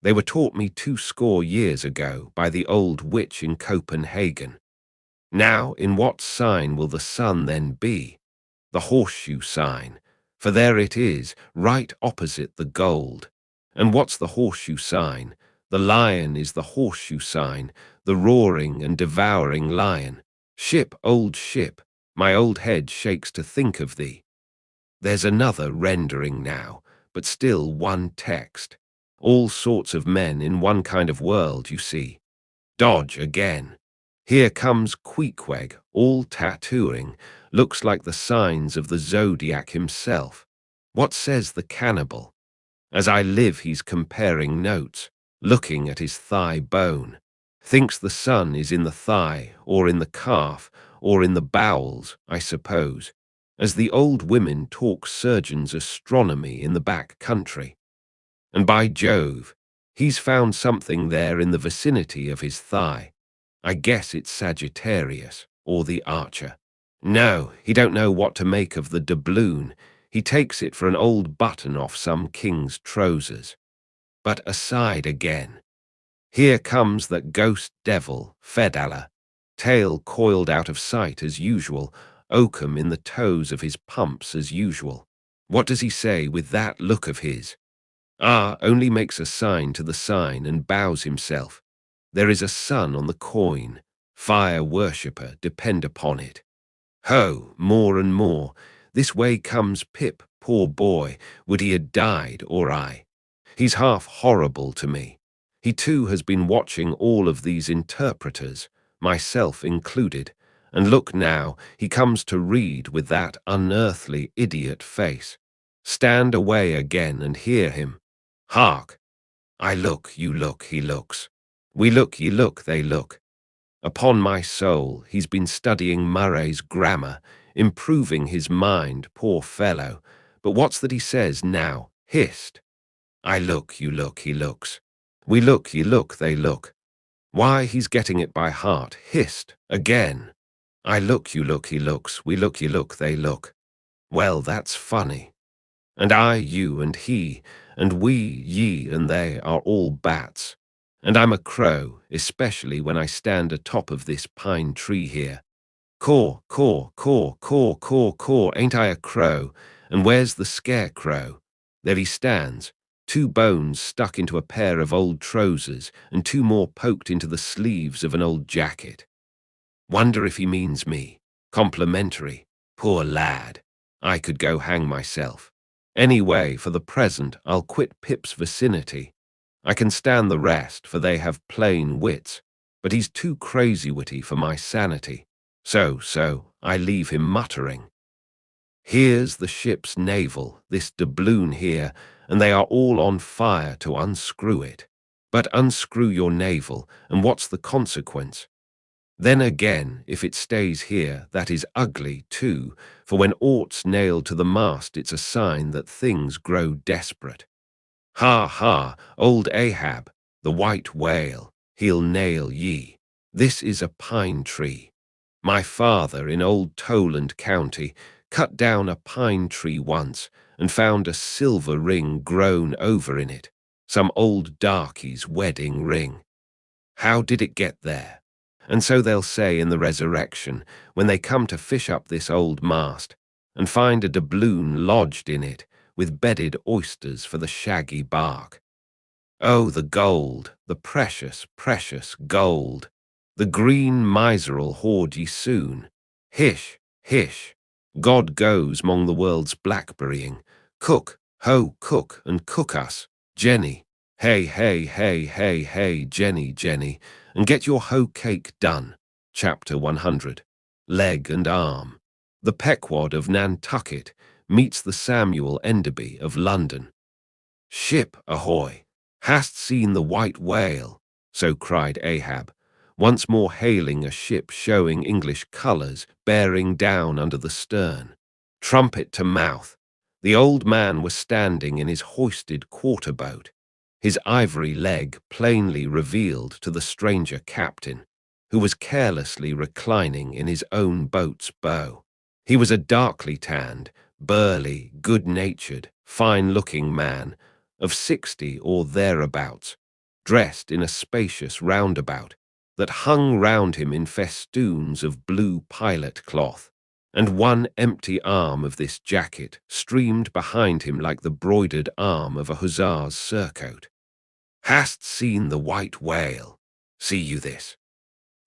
They were taught me 20 years ago by the old witch in Copenhagen. Now, in what sign will the sun then be? The horseshoe sign, for there it is, right opposite the gold. And what's the horseshoe sign? The lion is the horseshoe sign, the roaring and devouring lion. Ship, old ship, my old head shakes to think of thee. There's another rendering now, but still one text. All sorts of men in one kind of world, you see. Dodge again. Here comes Queequeg, all tattooing, looks like the signs of the zodiac himself. What says the cannibal? As I live, he's comparing notes, looking at his thigh bone. Thinks the sun is in the thigh, or in the calf, or in the bowels, I suppose, as the old women talk surgeon's astronomy in the back country. And by Jove, he's found something there in the vicinity of his thigh. I guess it's Sagittarius, or the archer. No, he don't know what to make of the doubloon. He takes it for an old button off some king's trousers. But aside again. Here comes that ghost devil, Fedallah, tail coiled out of sight as usual, oakum in the toes of his pumps as usual. What does he say with that look of his? Only makes a sign to the sign and bows himself. There is a sun on the coin, fire worshipper, depend upon it. Ho, more and more, this way comes Pip, poor boy, would he had died, or I. He's half horrible to me. He too has been watching all of these interpreters, myself included, and look now, he comes to read with that unearthly idiot face. Stand away again and hear him. Hark! I look, you look, he looks. We look, ye look, they look. Upon my soul, he's been studying Murray's grammar, improving his mind, poor fellow. But what's that he says now? Hist! I look, you look, he looks. We look, ye look, they look. Why, he's getting it by heart. Hist! Again. I look, you look, he looks. We look, ye look, they look. Well, that's funny. And I, you, and he, and we, ye, and they are all bats. And I'm a crow, especially when I stand atop of this pine tree here. Caw, caw, caw, caw, caw, caw, ain't I a crow? And where's the scarecrow? There he stands, 2 bones stuck into a pair of old trousers, and 2 more poked into the sleeves of an old jacket. Wonder if he means me. Complimentary. Poor lad. I could go hang myself. Anyway, for the present, I'll quit Pip's vicinity. I can stand the rest, for they have plain wits, but he's too crazy-witty for my sanity. So, I leave him muttering. Here's the ship's navel, this doubloon here, and they are all on fire to unscrew it. But unscrew your navel, and what's the consequence? Then again, if it stays here, that is ugly too, for when aught's nailed to the mast, it's a sign that things grow desperate. Ha, ha, old Ahab, the white whale, he'll nail ye. This is a pine tree. My father in old Toland County cut down a pine tree once and found a silver ring grown over in it, some old darkie's wedding ring. How did it get there? And so they'll say in the resurrection, when they come to fish up this old mast, and find a doubloon lodged in it, with bedded oysters for the shaggy bark. Oh, the gold, the precious, precious gold! The green miser'll hoard ye soon. Hish, hish! God goes 'mong the world's blackberrying. Cook, ho, cook, and cook us, Jenny. Hey, hey, hey, hey, hey, Jenny, Jenny, and get your hoe cake done. Chapter 100. Leg and Arm. The Pequod of Nantucket meets the Samuel Enderby of London. Ship ahoy! Hast seen the white whale? So cried Ahab, once more hailing a ship showing English colours bearing down under the stern. Trumpet to mouth, the old man was standing in his hoisted quarter-boat, his ivory leg plainly revealed to the stranger captain, who was carelessly reclining in his own boat's bow. He was a darkly tanned, burly, good-natured, fine-looking man of 60 or thereabouts, dressed in a spacious roundabout that hung round him in festoons of blue pilot cloth, and one empty arm of this jacket streamed behind him like the broidered arm of a hussar's surcoat. Hast seen the white whale? See you this?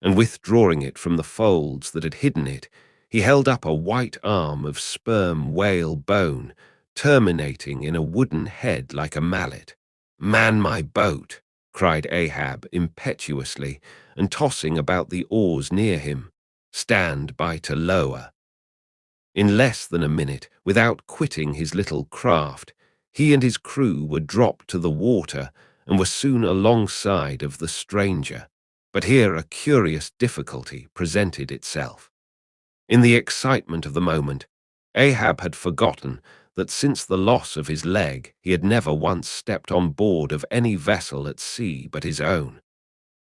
And withdrawing it from the folds that had hidden it, he held up a white arm of sperm whale bone, terminating in a wooden head like a mallet. Man my boat! Cried Ahab impetuously, and tossing about the oars near him. Stand by to lower. In less than a minute, without quitting his little craft, he and his crew were dropped to the water and were soon alongside of the stranger. But here a curious difficulty presented itself. In the excitement of the moment, Ahab had forgotten that since the loss of his leg he had never once stepped on board of any vessel at sea but his own.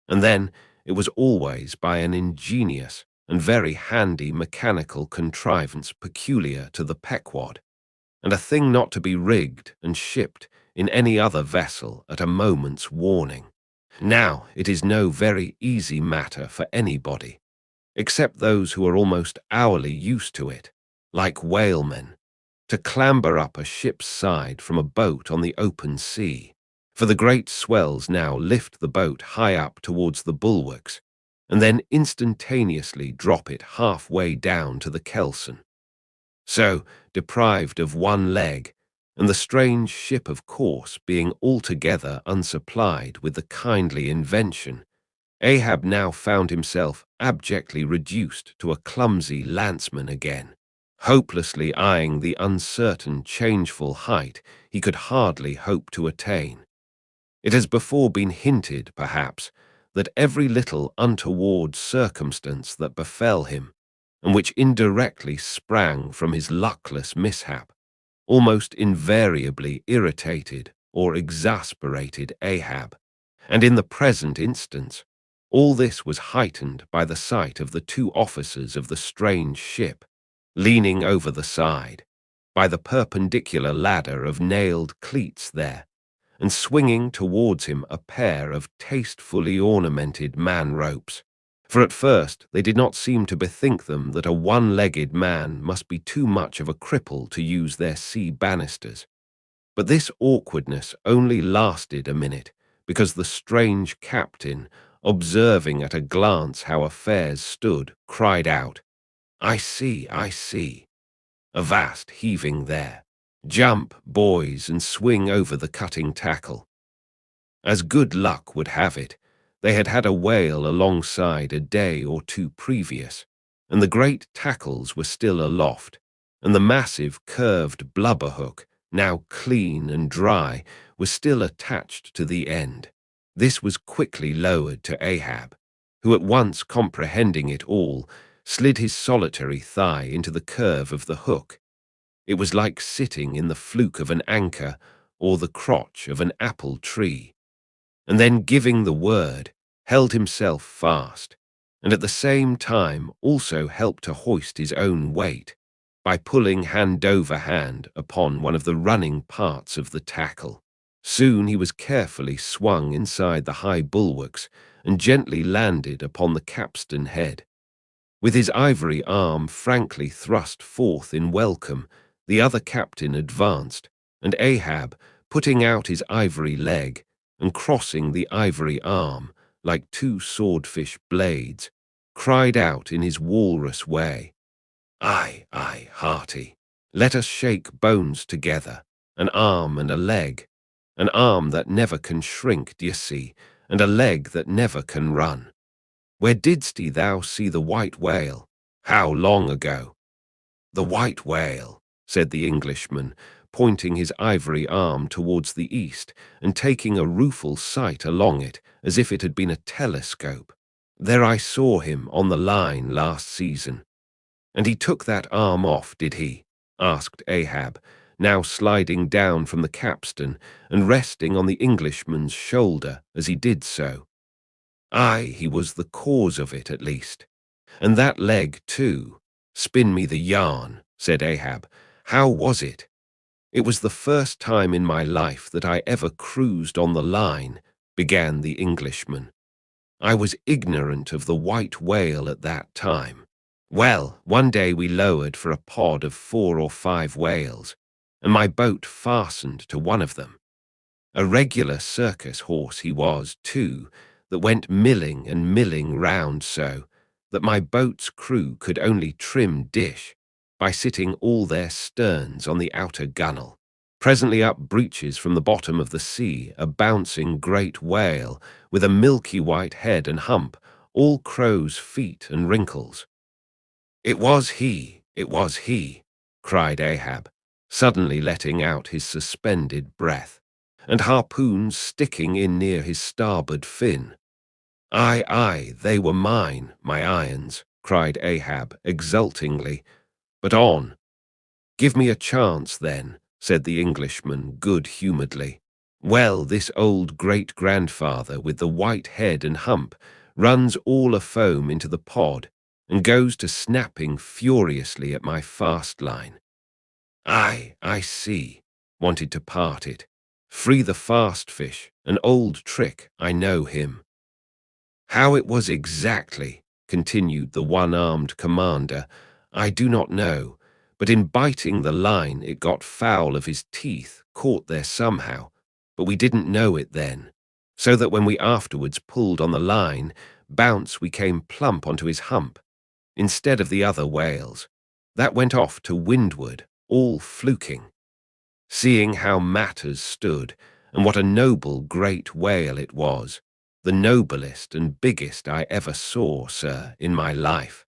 And then it was always by an ingenious and very handy mechanical contrivance peculiar to the Pequod, and a thing not to be rigged and shipped in any other vessel at a moment's warning. Now it is no very easy matter for anybody, except those who are almost hourly used to it, like whalemen, to clamber up a ship's side from a boat on the open sea, for the great swells now lift the boat high up towards the bulwarks, and then instantaneously drop it halfway down to the kelson. So, deprived of one leg, and the strange ship, of course, being altogether unsupplied with the kindly invention, Ahab now found himself abjectly reduced to a clumsy landsman again, hopelessly eyeing the uncertain, changeful height he could hardly hope to attain. It has before been hinted, perhaps, that every little untoward circumstance that befell him, and which indirectly sprang from his luckless mishap, almost invariably irritated or exasperated Ahab, and in the present instance, all this was heightened by the sight of the two officers of the strange ship, leaning over the side, by the perpendicular ladder of nailed cleats there, and swinging towards him a pair of tastefully ornamented man-ropes. For at first they did not seem to bethink them that a one-legged man must be too much of a cripple to use their sea banisters. But this awkwardness only lasted a minute, because the strange captain, observing at a glance how affairs stood, cried out, I see, a vast heaving there. Jump, boys, and swing over the cutting tackle. As good luck would have it, they had had a whale alongside a day or two previous, and the great tackles were still aloft, and the massive curved blubber hook, now clean and dry, was still attached to the end. This was quickly lowered to Ahab, who at once comprehending it all, slid his solitary thigh into the curve of the hook. It was like sitting in the fluke of an anchor or the crotch of an apple tree, and then giving the word, held himself fast, and at the same time also helped to hoist his own weight by pulling hand over hand upon one of the running parts of the tackle. Soon he was carefully swung inside the high bulwarks and gently landed upon the capstan head. With his ivory arm frankly thrust forth in welcome, the other captain advanced, and Ahab, putting out his ivory leg and crossing the ivory arm like two swordfish blades, cried out in his walrus way, Aye, hearty, let us shake bones together, an arm and a leg, an arm that never can shrink, d'ye see, and a leg that never can run. Where didst thou see the white whale? How long ago? The white whale, said the Englishman, pointing his ivory arm towards the east and taking a rueful sight along it as if it had been a telescope. There I saw him on the line last season. And he took that arm off, did he? Asked Ahab, now sliding down from the capstan and resting on the Englishman's shoulder as he did so. Aye, he was the cause of it at least. And that leg too. Spin me the yarn, said Ahab. How was it? It was the first time in my life that I ever cruised on the line, began the Englishman. I was ignorant of the white whale at that time. Well, one day we lowered for a pod of 4 or 5 whales, and my boat fastened to one of them. A regular circus horse he was, too, that went milling and milling round so that my boat's crew could only trim dish by sitting all their sterns on the outer gunwale. Presently up breaches from the bottom of the sea a bouncing great whale with a milky white head and hump, all crow's feet and wrinkles. It was he, cried Ahab, suddenly letting out his suspended breath, and harpoons sticking in near his starboard fin. Aye, they were mine, my irons, cried Ahab exultingly. But on. Give me a chance, then, said the Englishman good-humouredly. Well, this old great-grandfather with the white head and hump runs all afoam into the pod and goes to snapping furiously at my fast line. Aye, I see, wanted to part it. Free the fast fish, an old trick, I know him. How it was exactly, continued the one-armed commander, I do not know, but in biting the line it got foul of his teeth, caught there somehow, but we didn't know it then, so that when we afterwards pulled on the line, bounce we came plump onto his hump, instead of the other whales. That went off to windward, all fluking. seeing how matters stood, and what a noble great whale it was, the noblest and biggest I ever saw, sir, in my life.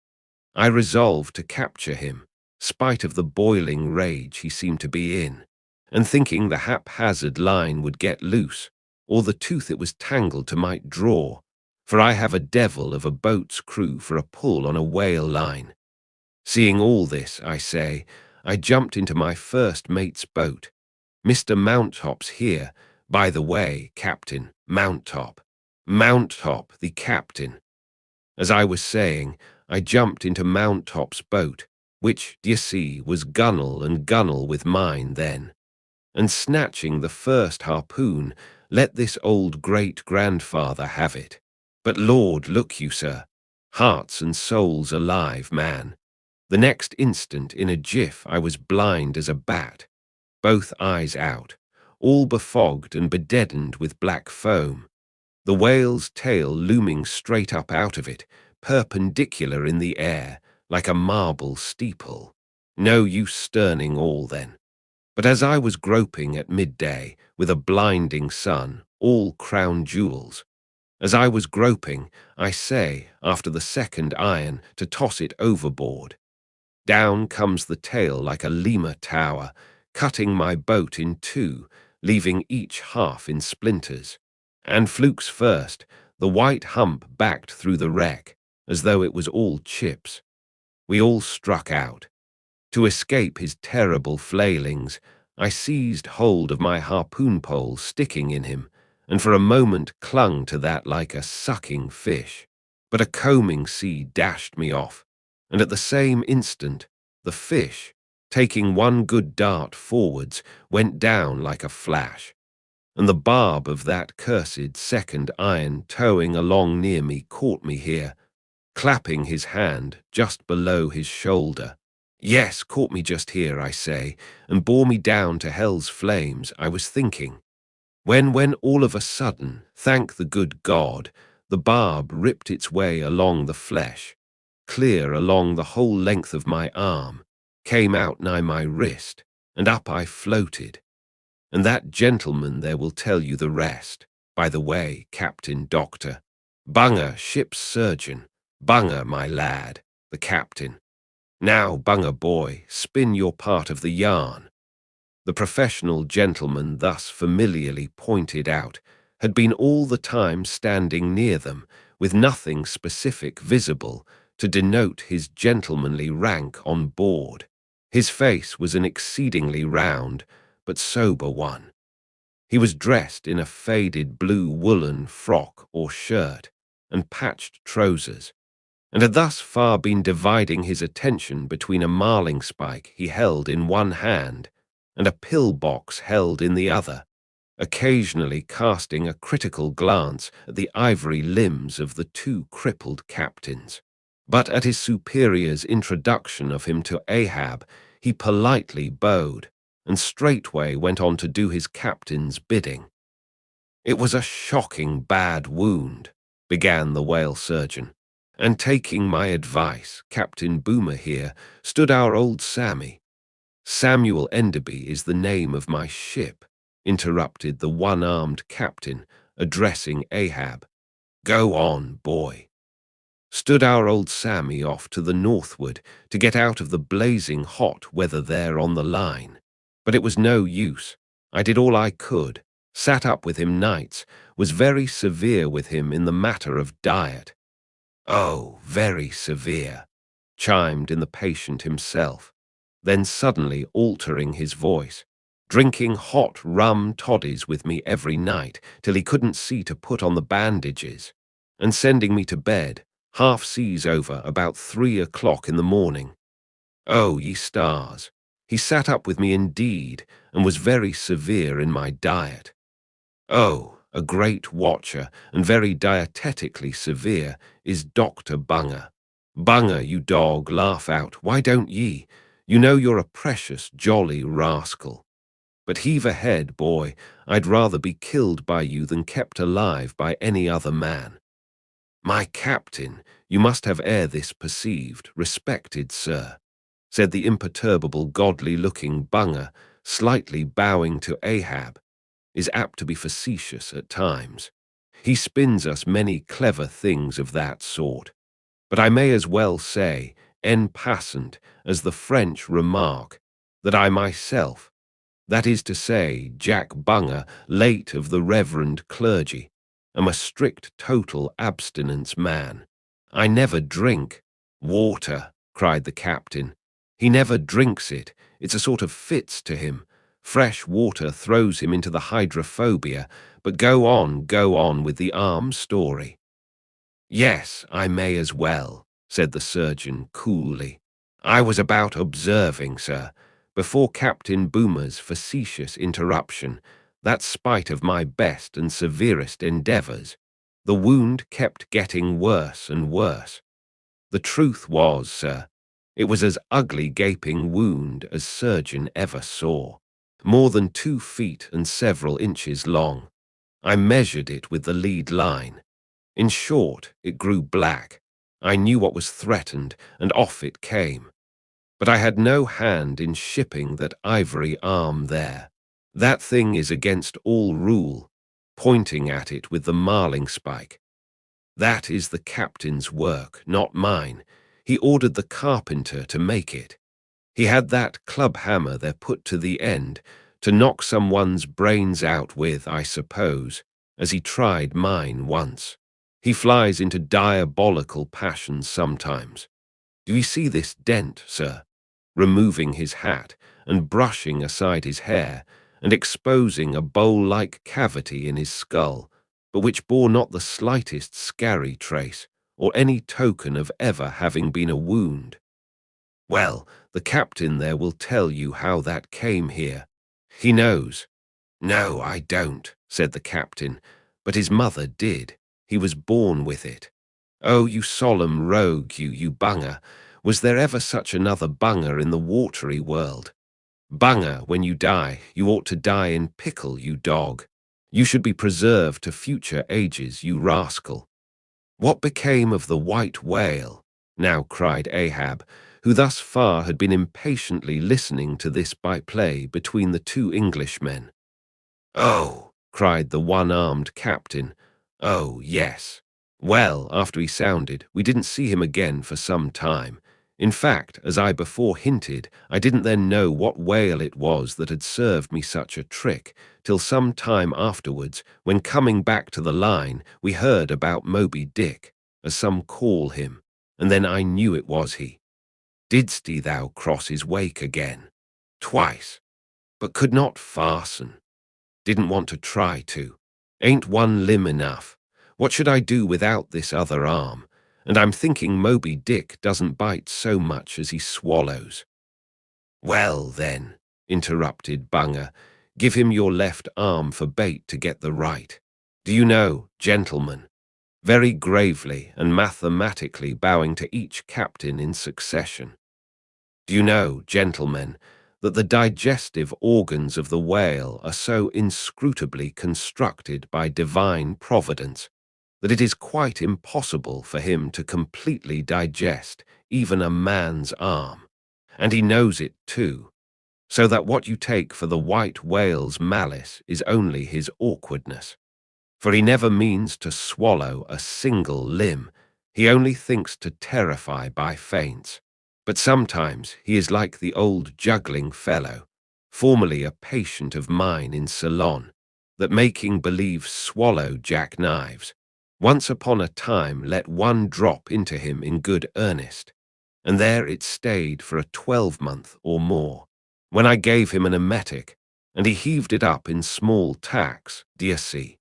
I resolved to capture him, spite of the boiling rage he seemed to be in, and thinking the haphazard line would get loose, or the tooth it was tangled to might draw, for I have a devil of a boat's crew for a pull on a whale line. Seeing all this, I say, I jumped into my first mate's boat. Mr. Mounttop's here, by the way, Captain Mounttop. Mounttop, the captain. As I was saying, I jumped into Mounttop's boat, which, d'ye see, was gunwale and gunwale with mine then, and snatching the first harpoon, let this old great-grandfather have it. But Lord, look you, sir, hearts and souls alive, man. The next instant, in a jiff, I was blind as a bat, both eyes out, all befogged and bedeadened with black foam, the whale's tail looming straight up out of it, perpendicular in the air, like a marble steeple. No use sterning all then. But as I was groping at midday, with a blinding sun, all crown jewels, as I was groping, I say, after the second iron, to toss it overboard, down comes the tail like a lemur tower, cutting my boat in two, leaving each half in splinters. And flukes first, the white hump backed through the wreck, as though it was all chips. We all struck out. To escape his terrible flailings, I seized hold of my harpoon pole sticking in him, and for a moment clung to that like a sucking fish. But a combing sea dashed me off, and at the same instant, the fish, taking one good dart forwards, went down like a flash, and the barb of that cursed second iron towing along near me caught me here, clapping his hand just below his shoulder. Yes, caught me just here, I say, and bore me down to hell's flames, I was thinking, when all of a sudden, thank the good God, the barb ripped its way along the flesh, clear along the whole length of my arm, came out nigh my wrist, and up I floated. And that gentleman there will tell you the rest. By the way, Captain Doctor, Bunger, ship's surgeon, Bunger, my lad, the captain. Now, Bunger boy, spin your part of the yarn. The professional gentleman thus familiarly pointed out had been all the time standing near them, with nothing specific visible to denote his gentlemanly rank on board. His face was an exceedingly round, but sober one. He was dressed in a faded blue woolen frock or shirt and patched trousers, and had thus far been dividing his attention between a marling spike he held in one hand and a pill-box held in the other, occasionally casting a critical glance at the ivory limbs of the two crippled captains. But at his superior's introduction of him to Ahab, he politely bowed, and straightway went on to do his captain's bidding. "It was a shocking bad wound," began the whale surgeon, "and taking my advice, Captain Boomer here, stood our old Sammy." "Samuel Enderby is the name of my ship," interrupted the one-armed captain, addressing Ahab. "Go on, boy." "Stood our old Sammy off to the northward to get out of the blazing hot weather there on the line. But it was no use. I did all I could, sat up with him nights, was very severe with him in the matter of diet." "Oh, very severe," chimed in the patient himself, then suddenly altering his voice. "Drinking hot rum toddies with me every night till he couldn't see to put on the bandages, and sending me to bed, half seas over, about 3 o'clock in the morning. Oh, ye stars! He sat up with me indeed, and was very severe in my diet. Oh, a great watcher, and very dietetically severe, is Dr. Bunger. Bunger, you dog, laugh out, why don't ye? You know you're a precious jolly rascal. But heave ahead, boy, I'd rather be killed by you than kept alive by any other man. My captain, you must have ere this perceived, respected sir," said the imperturbable godly-looking Bunger, slightly bowing to Ahab, is apt to be facetious at times. He spins us many clever things of that sort. But I may as well say, en passant, as the French remark, that I myself, that is to say, Jack Bunger, late of the reverend clergy, am a strict total abstinence man. I never drink. Water, cried the captain. He never drinks it. It's a sort of fits to him. Fresh water throws him into the hydrophobia, but go on with the arm story. Yes, I may as well, said the surgeon coolly. I was about observing, sir, before Captain Boomer's facetious interruption, that spite of my best and severest endeavours, the wound kept getting worse and worse. The truth was, sir, it was as ugly gaping wound as surgeon ever saw, more than 2 feet and several inches long. I measured it with the lead line. In short, it grew black. I knew what was threatened, and off it came. But I had no hand in shipping that ivory arm there. That thing is against all rule, pointing at it with the marling spike. That is the captain's work, not mine. He ordered the carpenter to make it. He had that club hammer there put to the end, to knock someone's brains out with, I suppose, as he tried mine once. He flies into diabolical passions sometimes. Do you see this dent, sir? Removing his hat and brushing aside his hair, and exposing a bowl-like cavity in his skull, but which bore not the slightest scary trace, or any token of ever having been a wound. Well, the captain there will tell you how that came here. He knows. No, I don't, said the captain, but his mother did. He was born with it. Oh, you solemn rogue, you bunger! Was there ever such another bunger in the watery world? Bunger, when you die, you ought to die in pickle, you dog. You should be preserved to future ages, you rascal. What became of the white whale? Now cried Ahab, who thus far had been impatiently listening to this by-play between the 2 Englishmen. Oh, cried the one-armed captain. Oh, yes. Well, after he sounded, we didn't see him again for some time. In fact, as I before hinted, I didn't then know what whale it was that had served me such a trick, till some time afterwards, when coming back to the line, we heard about Moby Dick, as some call him, and then I knew it was he. Didst thou cross his wake again? Twice, but could not fasten. Didn't want to try to. Ain't one limb enough. What should I do without this other arm? And I'm thinking Moby Dick doesn't bite so much as he swallows. Well, then, interrupted Bunger, give him your left arm for bait to get the right. Do you know, gentlemen, very gravely and mathematically bowing to each captain in succession, do you know, gentlemen, that the digestive organs of the whale are so inscrutably constructed by divine providence that it is quite impossible for him to completely digest even a man's arm, and he knows it too, so that what you take for the white whale's malice is only his awkwardness. For he never means to swallow a single limb, he only thinks to terrify by feints. But sometimes he is like the old juggling fellow, formerly a patient of mine in Ceylon, that making believe swallow jackknives, once upon a time let one drop into him in good earnest, and there it stayed for a 12-month or more, when I gave him an emetic, and he heaved it up in small tacks, d'ye see.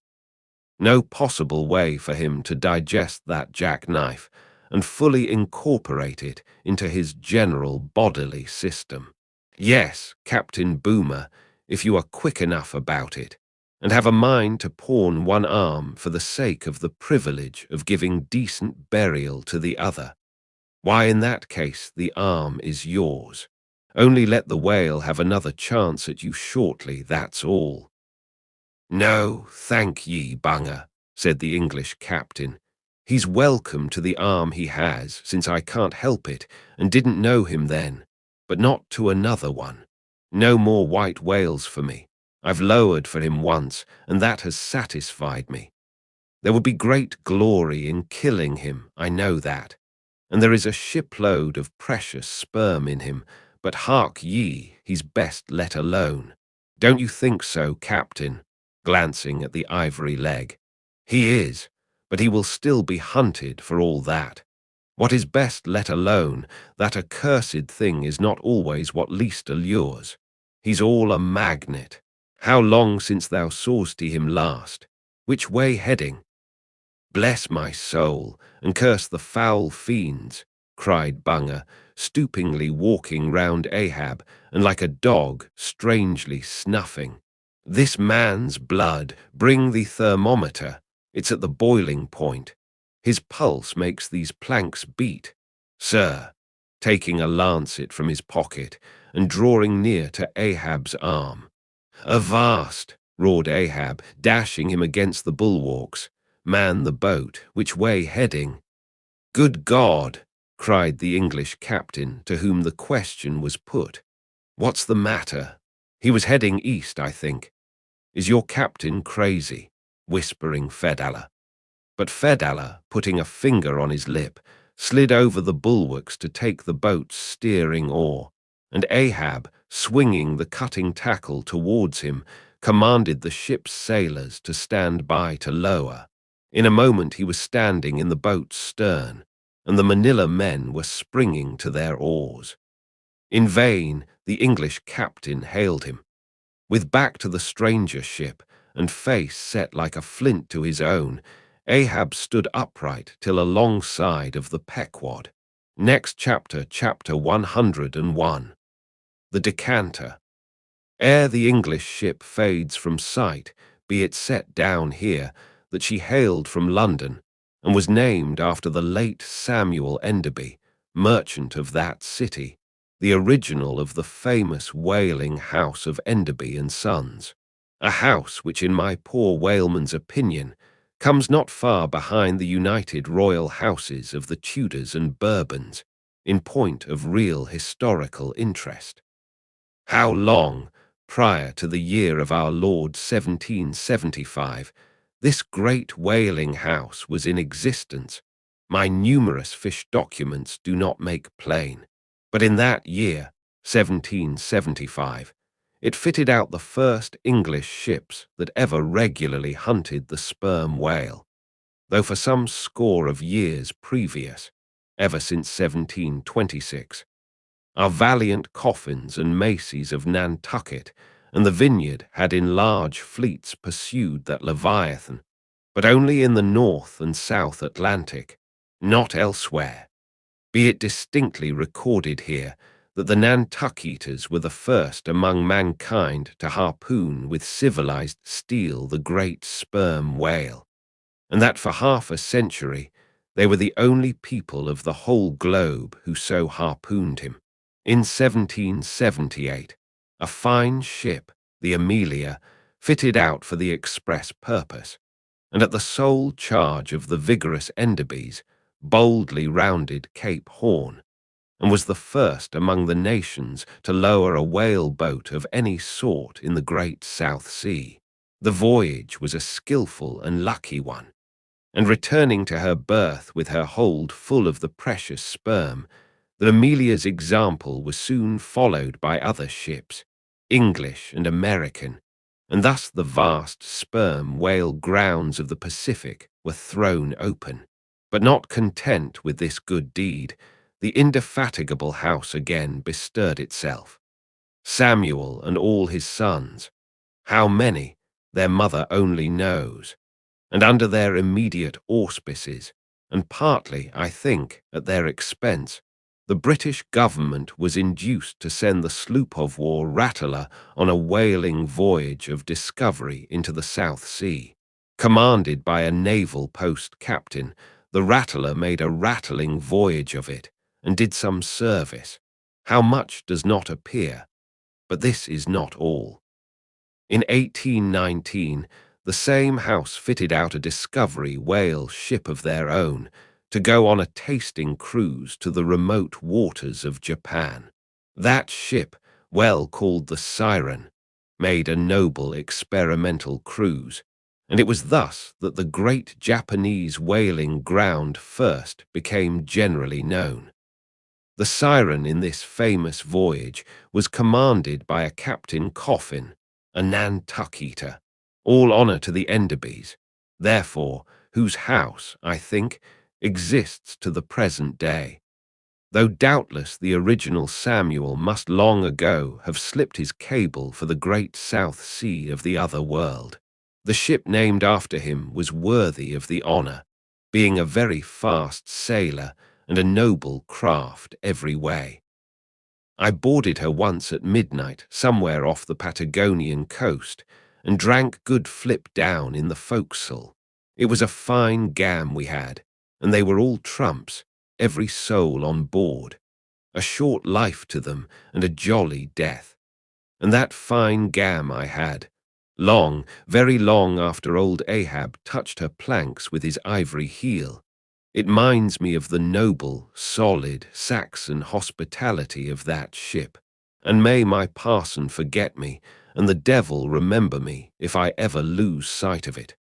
No possible way for him to digest that jackknife, and fully incorporate it into his general bodily system. Yes, Captain Boomer, if you are quick enough about it, and have a mind to pawn one arm for the sake of the privilege of giving decent burial to the other, why in that case the arm is yours. Only let the whale have another chance at you shortly, that's all. No, thank ye, Bunger, said the English captain. He's welcome to the arm he has, since I can't help it, and didn't know him then, but not to another one. No more white whales for me. I've lowered for him once, and that has satisfied me. There would be great glory in killing him, I know that, and there is a shipload of precious sperm in him, but hark ye, he's best let alone. Don't you think so, Captain? Glancing at the ivory leg. He is, but he will still be hunted for all that. What is best let alone, that accursed thing is not always what least allures. He's all a magnet. How long since thou saw'st him last? Which way heading? Bless my soul, and curse the foul fiends, cried Bunger, stoopingly walking round Ahab, and like a dog strangely snuffing. This man's blood, bring the thermometer, it's at the boiling point. His pulse makes these planks beat. Sir, taking a lancet from his pocket, and drawing near to Ahab's arm. Avast, roared Ahab, dashing him against the bulwarks. Man the boat, which way heading? Good God, cried the English captain to whom the question was put. What's the matter? He was heading east, I think. Is your captain crazy? Whispering Fedallah. But Fedallah, putting a finger on his lip, slid over the bulwarks to take the boat's steering oar, and Ahab, swinging the cutting tackle towards him, commanded the ship's sailors to stand by to lower. In a moment he was standing in the boat's stern, and the Manila men were springing to their oars. In vain the English captain hailed him. With back to the stranger ship, and face set like a flint to his own, Ahab stood upright till alongside of the Pequod. Next chapter, chapter 101. The decanter. Ere the English ship fades from sight, be it set down here, that she hailed from London, and was named after the late Samuel Enderby, merchant of that city, the original of the famous whaling house of Enderby and Sons, a house which in my poor whaleman's opinion comes not far behind the united royal houses of the Tudors and Bourbons, in point of real historical interest. How long, prior to the year of our Lord 1775, this great whaling house was in existence, my numerous fish documents do not make plain. But in that year, 1775, it fitted out the first English ships that ever regularly hunted the sperm whale, though for some score of years previous, ever since 1726, our valiant coffins and macies of Nantucket and the Vineyard had in large fleets pursued that Leviathan, but only in the North and South Atlantic, not elsewhere. Be it distinctly recorded here that the Nantucketers were the first among mankind to harpoon with civilized steel the great sperm whale, and that for half a century they were the only people of the whole globe who so harpooned him. In 1778, a fine ship, the Amelia, fitted out for the express purpose, and at the sole charge of the vigorous Enderbys, boldly rounded Cape Horn, and was the first among the nations to lower a whale boat of any sort in the great South Sea. The voyage was a skilful and lucky one, and returning to her berth with her hold full of the precious sperm, the Amelia's example was soon followed by other ships, English and American, and thus the vast sperm whale grounds of the Pacific were thrown open. But not content with this good deed, the indefatigable house again bestirred itself. Samuel and all his sons, how many, their mother only knows, and under their immediate auspices, and partly, I think, at their expense, the British government was induced to send the sloop of war Rattler on a whaling voyage of discovery into the South Sea. Commanded by a naval post captain, the Rattler made a rattling voyage of it, and did some service. How much does not appear, but this is not all. In 1819, the same house fitted out a discovery whale ship of their own, to go on a tasting cruise to the remote waters of Japan. That ship well called the Siren, made a noble experimental cruise, and it was thus that the great Japanese whaling ground first became generally known. The Siren in this famous voyage was commanded by a Captain Coffin, a Nantucketer, all honour to the Enderbys, therefore, whose house, I think, exists to the present day, though doubtless the original Samuel must long ago have slipped his cable for the great South Sea of the other world. The ship named after him was worthy of the honour, being a very fast sailor and a noble craft every way. I boarded her once at midnight somewhere off the Patagonian coast and drank good flip down in the forecastle. It was a fine gam we had, and they were all trumps, every soul on board. A short life to them and a jolly death. And that fine gam I had, long, very long after old Ahab touched her planks with his ivory heel. It minds me of the noble, solid Saxon hospitality of that ship, and may my parson forget me, and the devil remember me if I ever lose sight of it.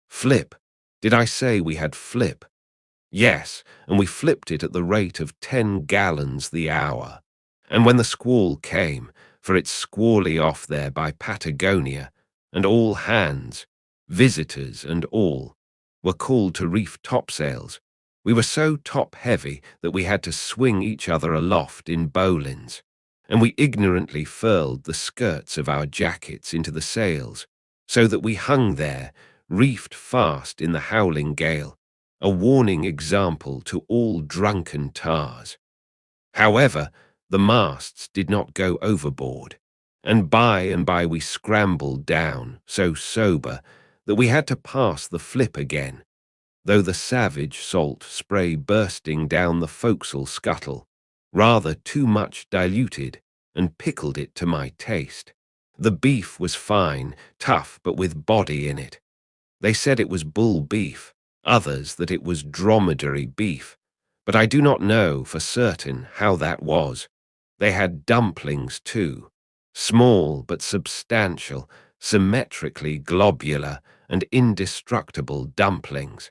Flip. Did I say we had flip? Yes, and we flipped it at the rate of 10 gallons the hour. And when the squall came, for it's squally off there by Patagonia, and all hands, visitors and all, were called to reef topsails, we were so top-heavy that we had to swing each other aloft in bowlines, and we ignorantly furled the skirts of our jackets into the sails, so that we hung there, reefed fast in the howling gale, a warning example to all drunken tars. However, the masts did not go overboard, and by we scrambled down, so sober, that we had to pass the flip again, though the savage salt spray bursting down the forecastle scuttle, rather too much diluted, and pickled it to my taste. The beef was fine, tough, but with body in it. They said it was bull beef, others that it was dromedary beef, but I do not know for certain how that was. They had dumplings too, small but substantial, symmetrically globular and indestructible dumplings.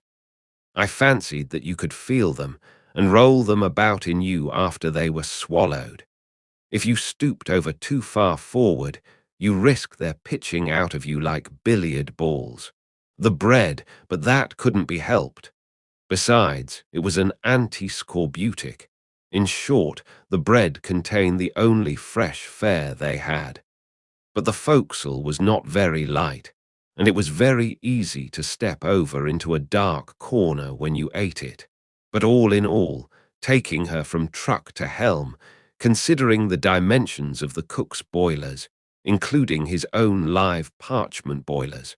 I fancied that you could feel them and roll them about in you after they were swallowed. If you stooped over too far forward, you risked their pitching out of you like billiard balls. The bread, but that couldn't be helped. Besides, it was an anti-scorbutic. In short, the bread contained the only fresh fare they had. But the forecastle was not very light, and it was very easy to step over into a dark corner when you ate it. But all in all, taking her from truck to helm, considering the dimensions of the cook's boilers, including his own live parchment boilers,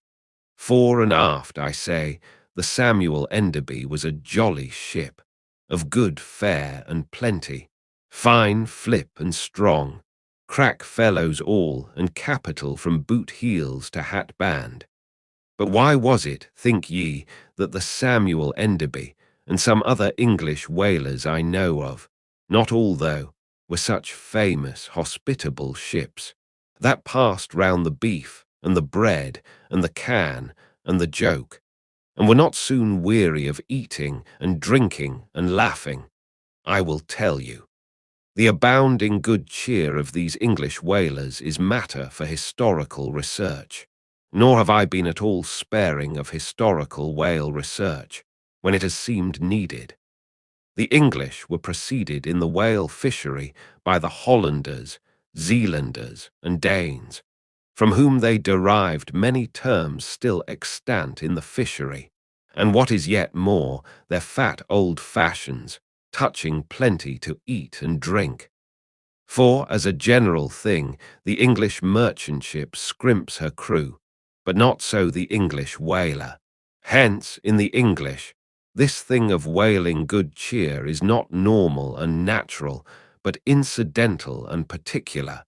fore and aft, I say, the Samuel Enderby was a jolly ship, of good fare and plenty, fine flip and strong, crack fellows all, and capital from boot heels to hat band. But why was it, think ye, that the Samuel Enderby, and some other English whalers I know of, not all though, were such famous, hospitable ships, that passed round the beef, and the bread, and the can, and the joke, and were not soon weary of eating, and drinking, and laughing? I will tell you. The abounding good cheer of these English whalers is matter for historical research, nor have I been at all sparing of historical whale research, when it has seemed needed. The English were preceded in the whale fishery by the Hollanders, Zealanders, and Danes, from whom they derived many terms still extant in the fishery, and what is yet more, their fat old fashions, touching plenty to eat and drink. For, as a general thing, the English merchant ship scrimps her crew, but not so the English whaler. Hence, in the English, this thing of whaling good cheer is not normal and natural, but incidental and particular,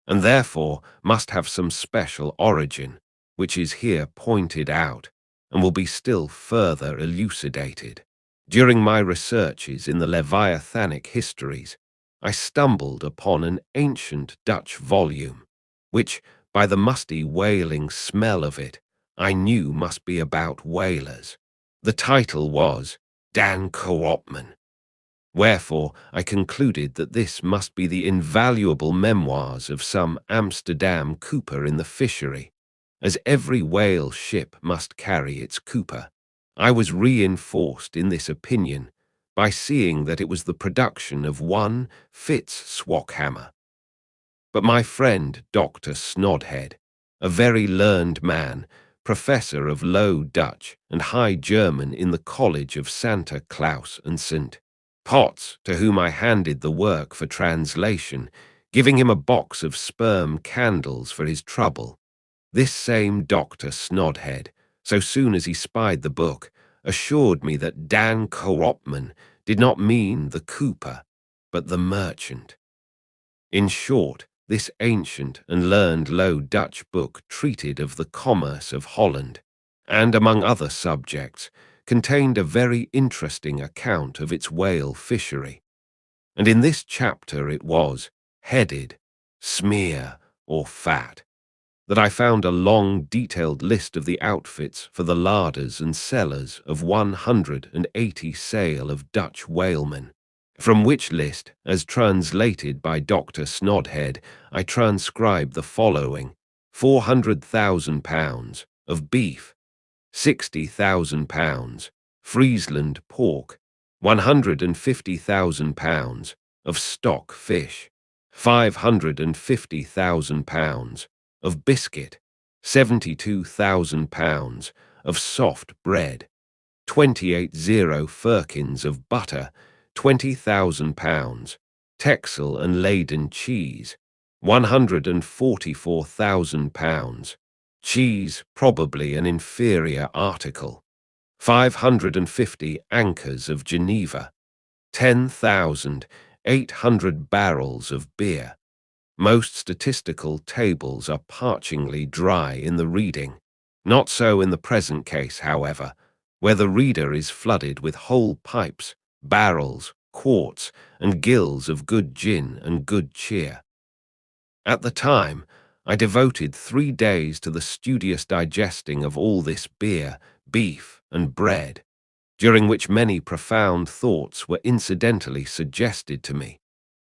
and therefore must have some special origin, which is here pointed out, and will be still further elucidated. During my researches in the Leviathanic histories, I stumbled upon an ancient Dutch volume, which, by the musty whaling smell of it, I knew must be about whalers. The title was Dan Koopman, wherefore I concluded that this must be the invaluable memoirs of some Amsterdam cooper in the fishery, as every whale ship must carry its cooper. I was reinforced in this opinion by seeing that it was the production of one Fitz Swackhammer. But my friend Dr. Snodhead, a very learned man, professor of Low Dutch and High German in the College of Santa Claus and St. Potts, to whom I handed the work for translation, giving him a box of sperm candles for his trouble. This same Dr. Snodhead, so soon as he spied the book, assured me that Dan Koopman did not mean the cooper, but the merchant. In short, this ancient and learned Low Dutch book treated of the commerce of Holland, and, among other subjects, contained a very interesting account of its whale fishery. And in this chapter it was headed, Smear or Fat, that I found a long detailed list of the outfits for the larders and cellars of 180 sail of Dutch whalemen, from which list, as translated by Dr. Snodhead, I transcribe the following: 400,000 pounds of beef, 60,000 pounds Friesland pork, 150,000 pounds of stock fish, 550,000 pounds of biscuit, 72,000 pounds of soft bread, 28 firkins of butter, 20,000 pounds Texel and Leyden cheese, 144,000 pounds cheese, probably an inferior article, 550 anchors of Geneva, 10,800 barrels of beer. Most statistical tables are parchingly dry in the reading. Not so in the present case, however, where the reader is flooded with whole pipes, barrels, quarts, and gills of good gin and good cheer. At the time, I devoted 3 days to the studious digesting of all this beer, beef, and bread, during which many profound thoughts were incidentally suggested to me,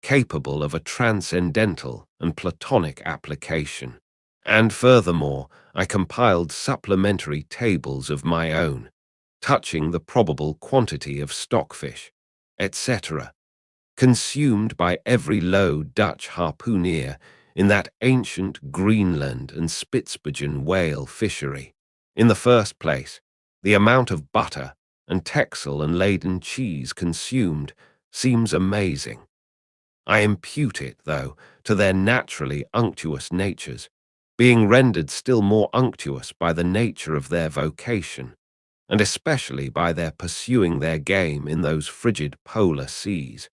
capable of a transcendental and Platonic application. And furthermore, I compiled supplementary tables of my own, touching the probable quantity of stockfish, etc., consumed by every Low Dutch harpooner in that ancient Greenland and Spitzbergen whale fishery. In the first place, the amount of butter and Texel and Leyden cheese consumed seems amazing. I impute it, though, to their naturally unctuous natures, being rendered still more unctuous by the nature of their vocation, and especially by their pursuing their game in those frigid polar seas,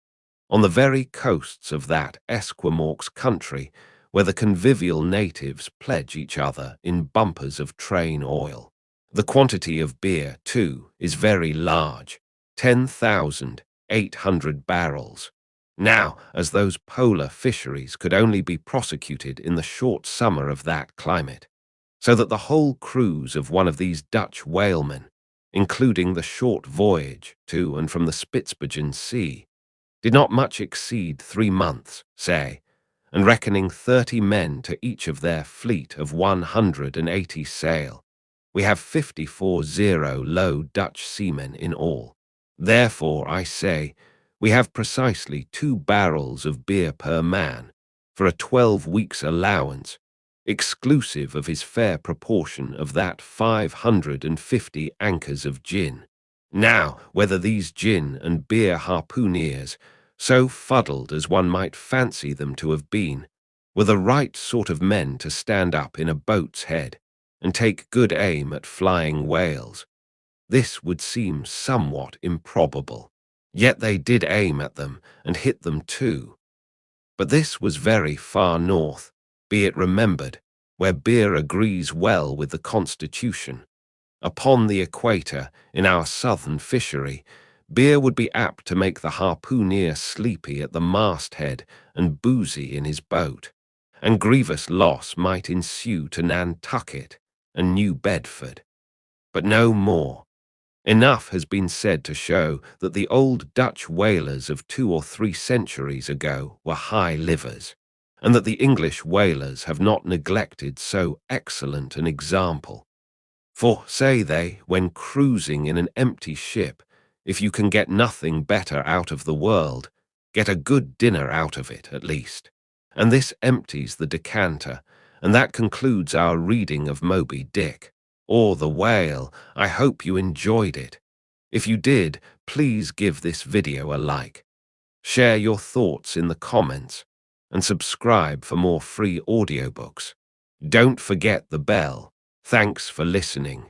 on the very coasts of that Esquimaux country where the convivial natives pledge each other in bumpers of train oil. The quantity of beer, too, is very large, 10,800 barrels. Now, as those polar fisheries could only be prosecuted in the short summer of that climate, so that the whole cruise of one of these Dutch whalemen, including the short voyage to and from the Spitzbergen Sea, did not much exceed 3 months, say, and reckoning 30 men to each of their fleet of 180 sail, we have 54 Low Dutch seamen in all. Therefore, I say, we have precisely 2 barrels of beer per man, for a 12 weeks' allowance, exclusive of his fair proportion of that 550 anchors of gin. Now, whether these gin and beer harpooneers, so fuddled as one might fancy them to have been, were the right sort of men to stand up in a boat's head and take good aim at flying whales, this would seem somewhat improbable. Yet they did aim at them and hit them too. But this was very far north, be it remembered, where beer agrees well with the constitution. Upon the equator, in our southern fishery, Beer would be apt to make the harpooner sleepy at the masthead and boozy in his boat, and grievous loss might ensue to Nantucket and New Bedford. But no more. Enough has been said to show that the old Dutch whalers of 2 or 3 centuries ago were high livers, and that the English whalers have not neglected so excellent an example. For, say they, when cruising in an empty ship, if you can get nothing better out of the world, get a good dinner out of it, at least. And this empties the decanter, and that concludes our reading of Moby Dick, or The Whale. I hope you enjoyed it. If you did, please give this video a like. Share your thoughts in the comments, and subscribe for more free audiobooks. Don't forget the bell. Thanks for listening.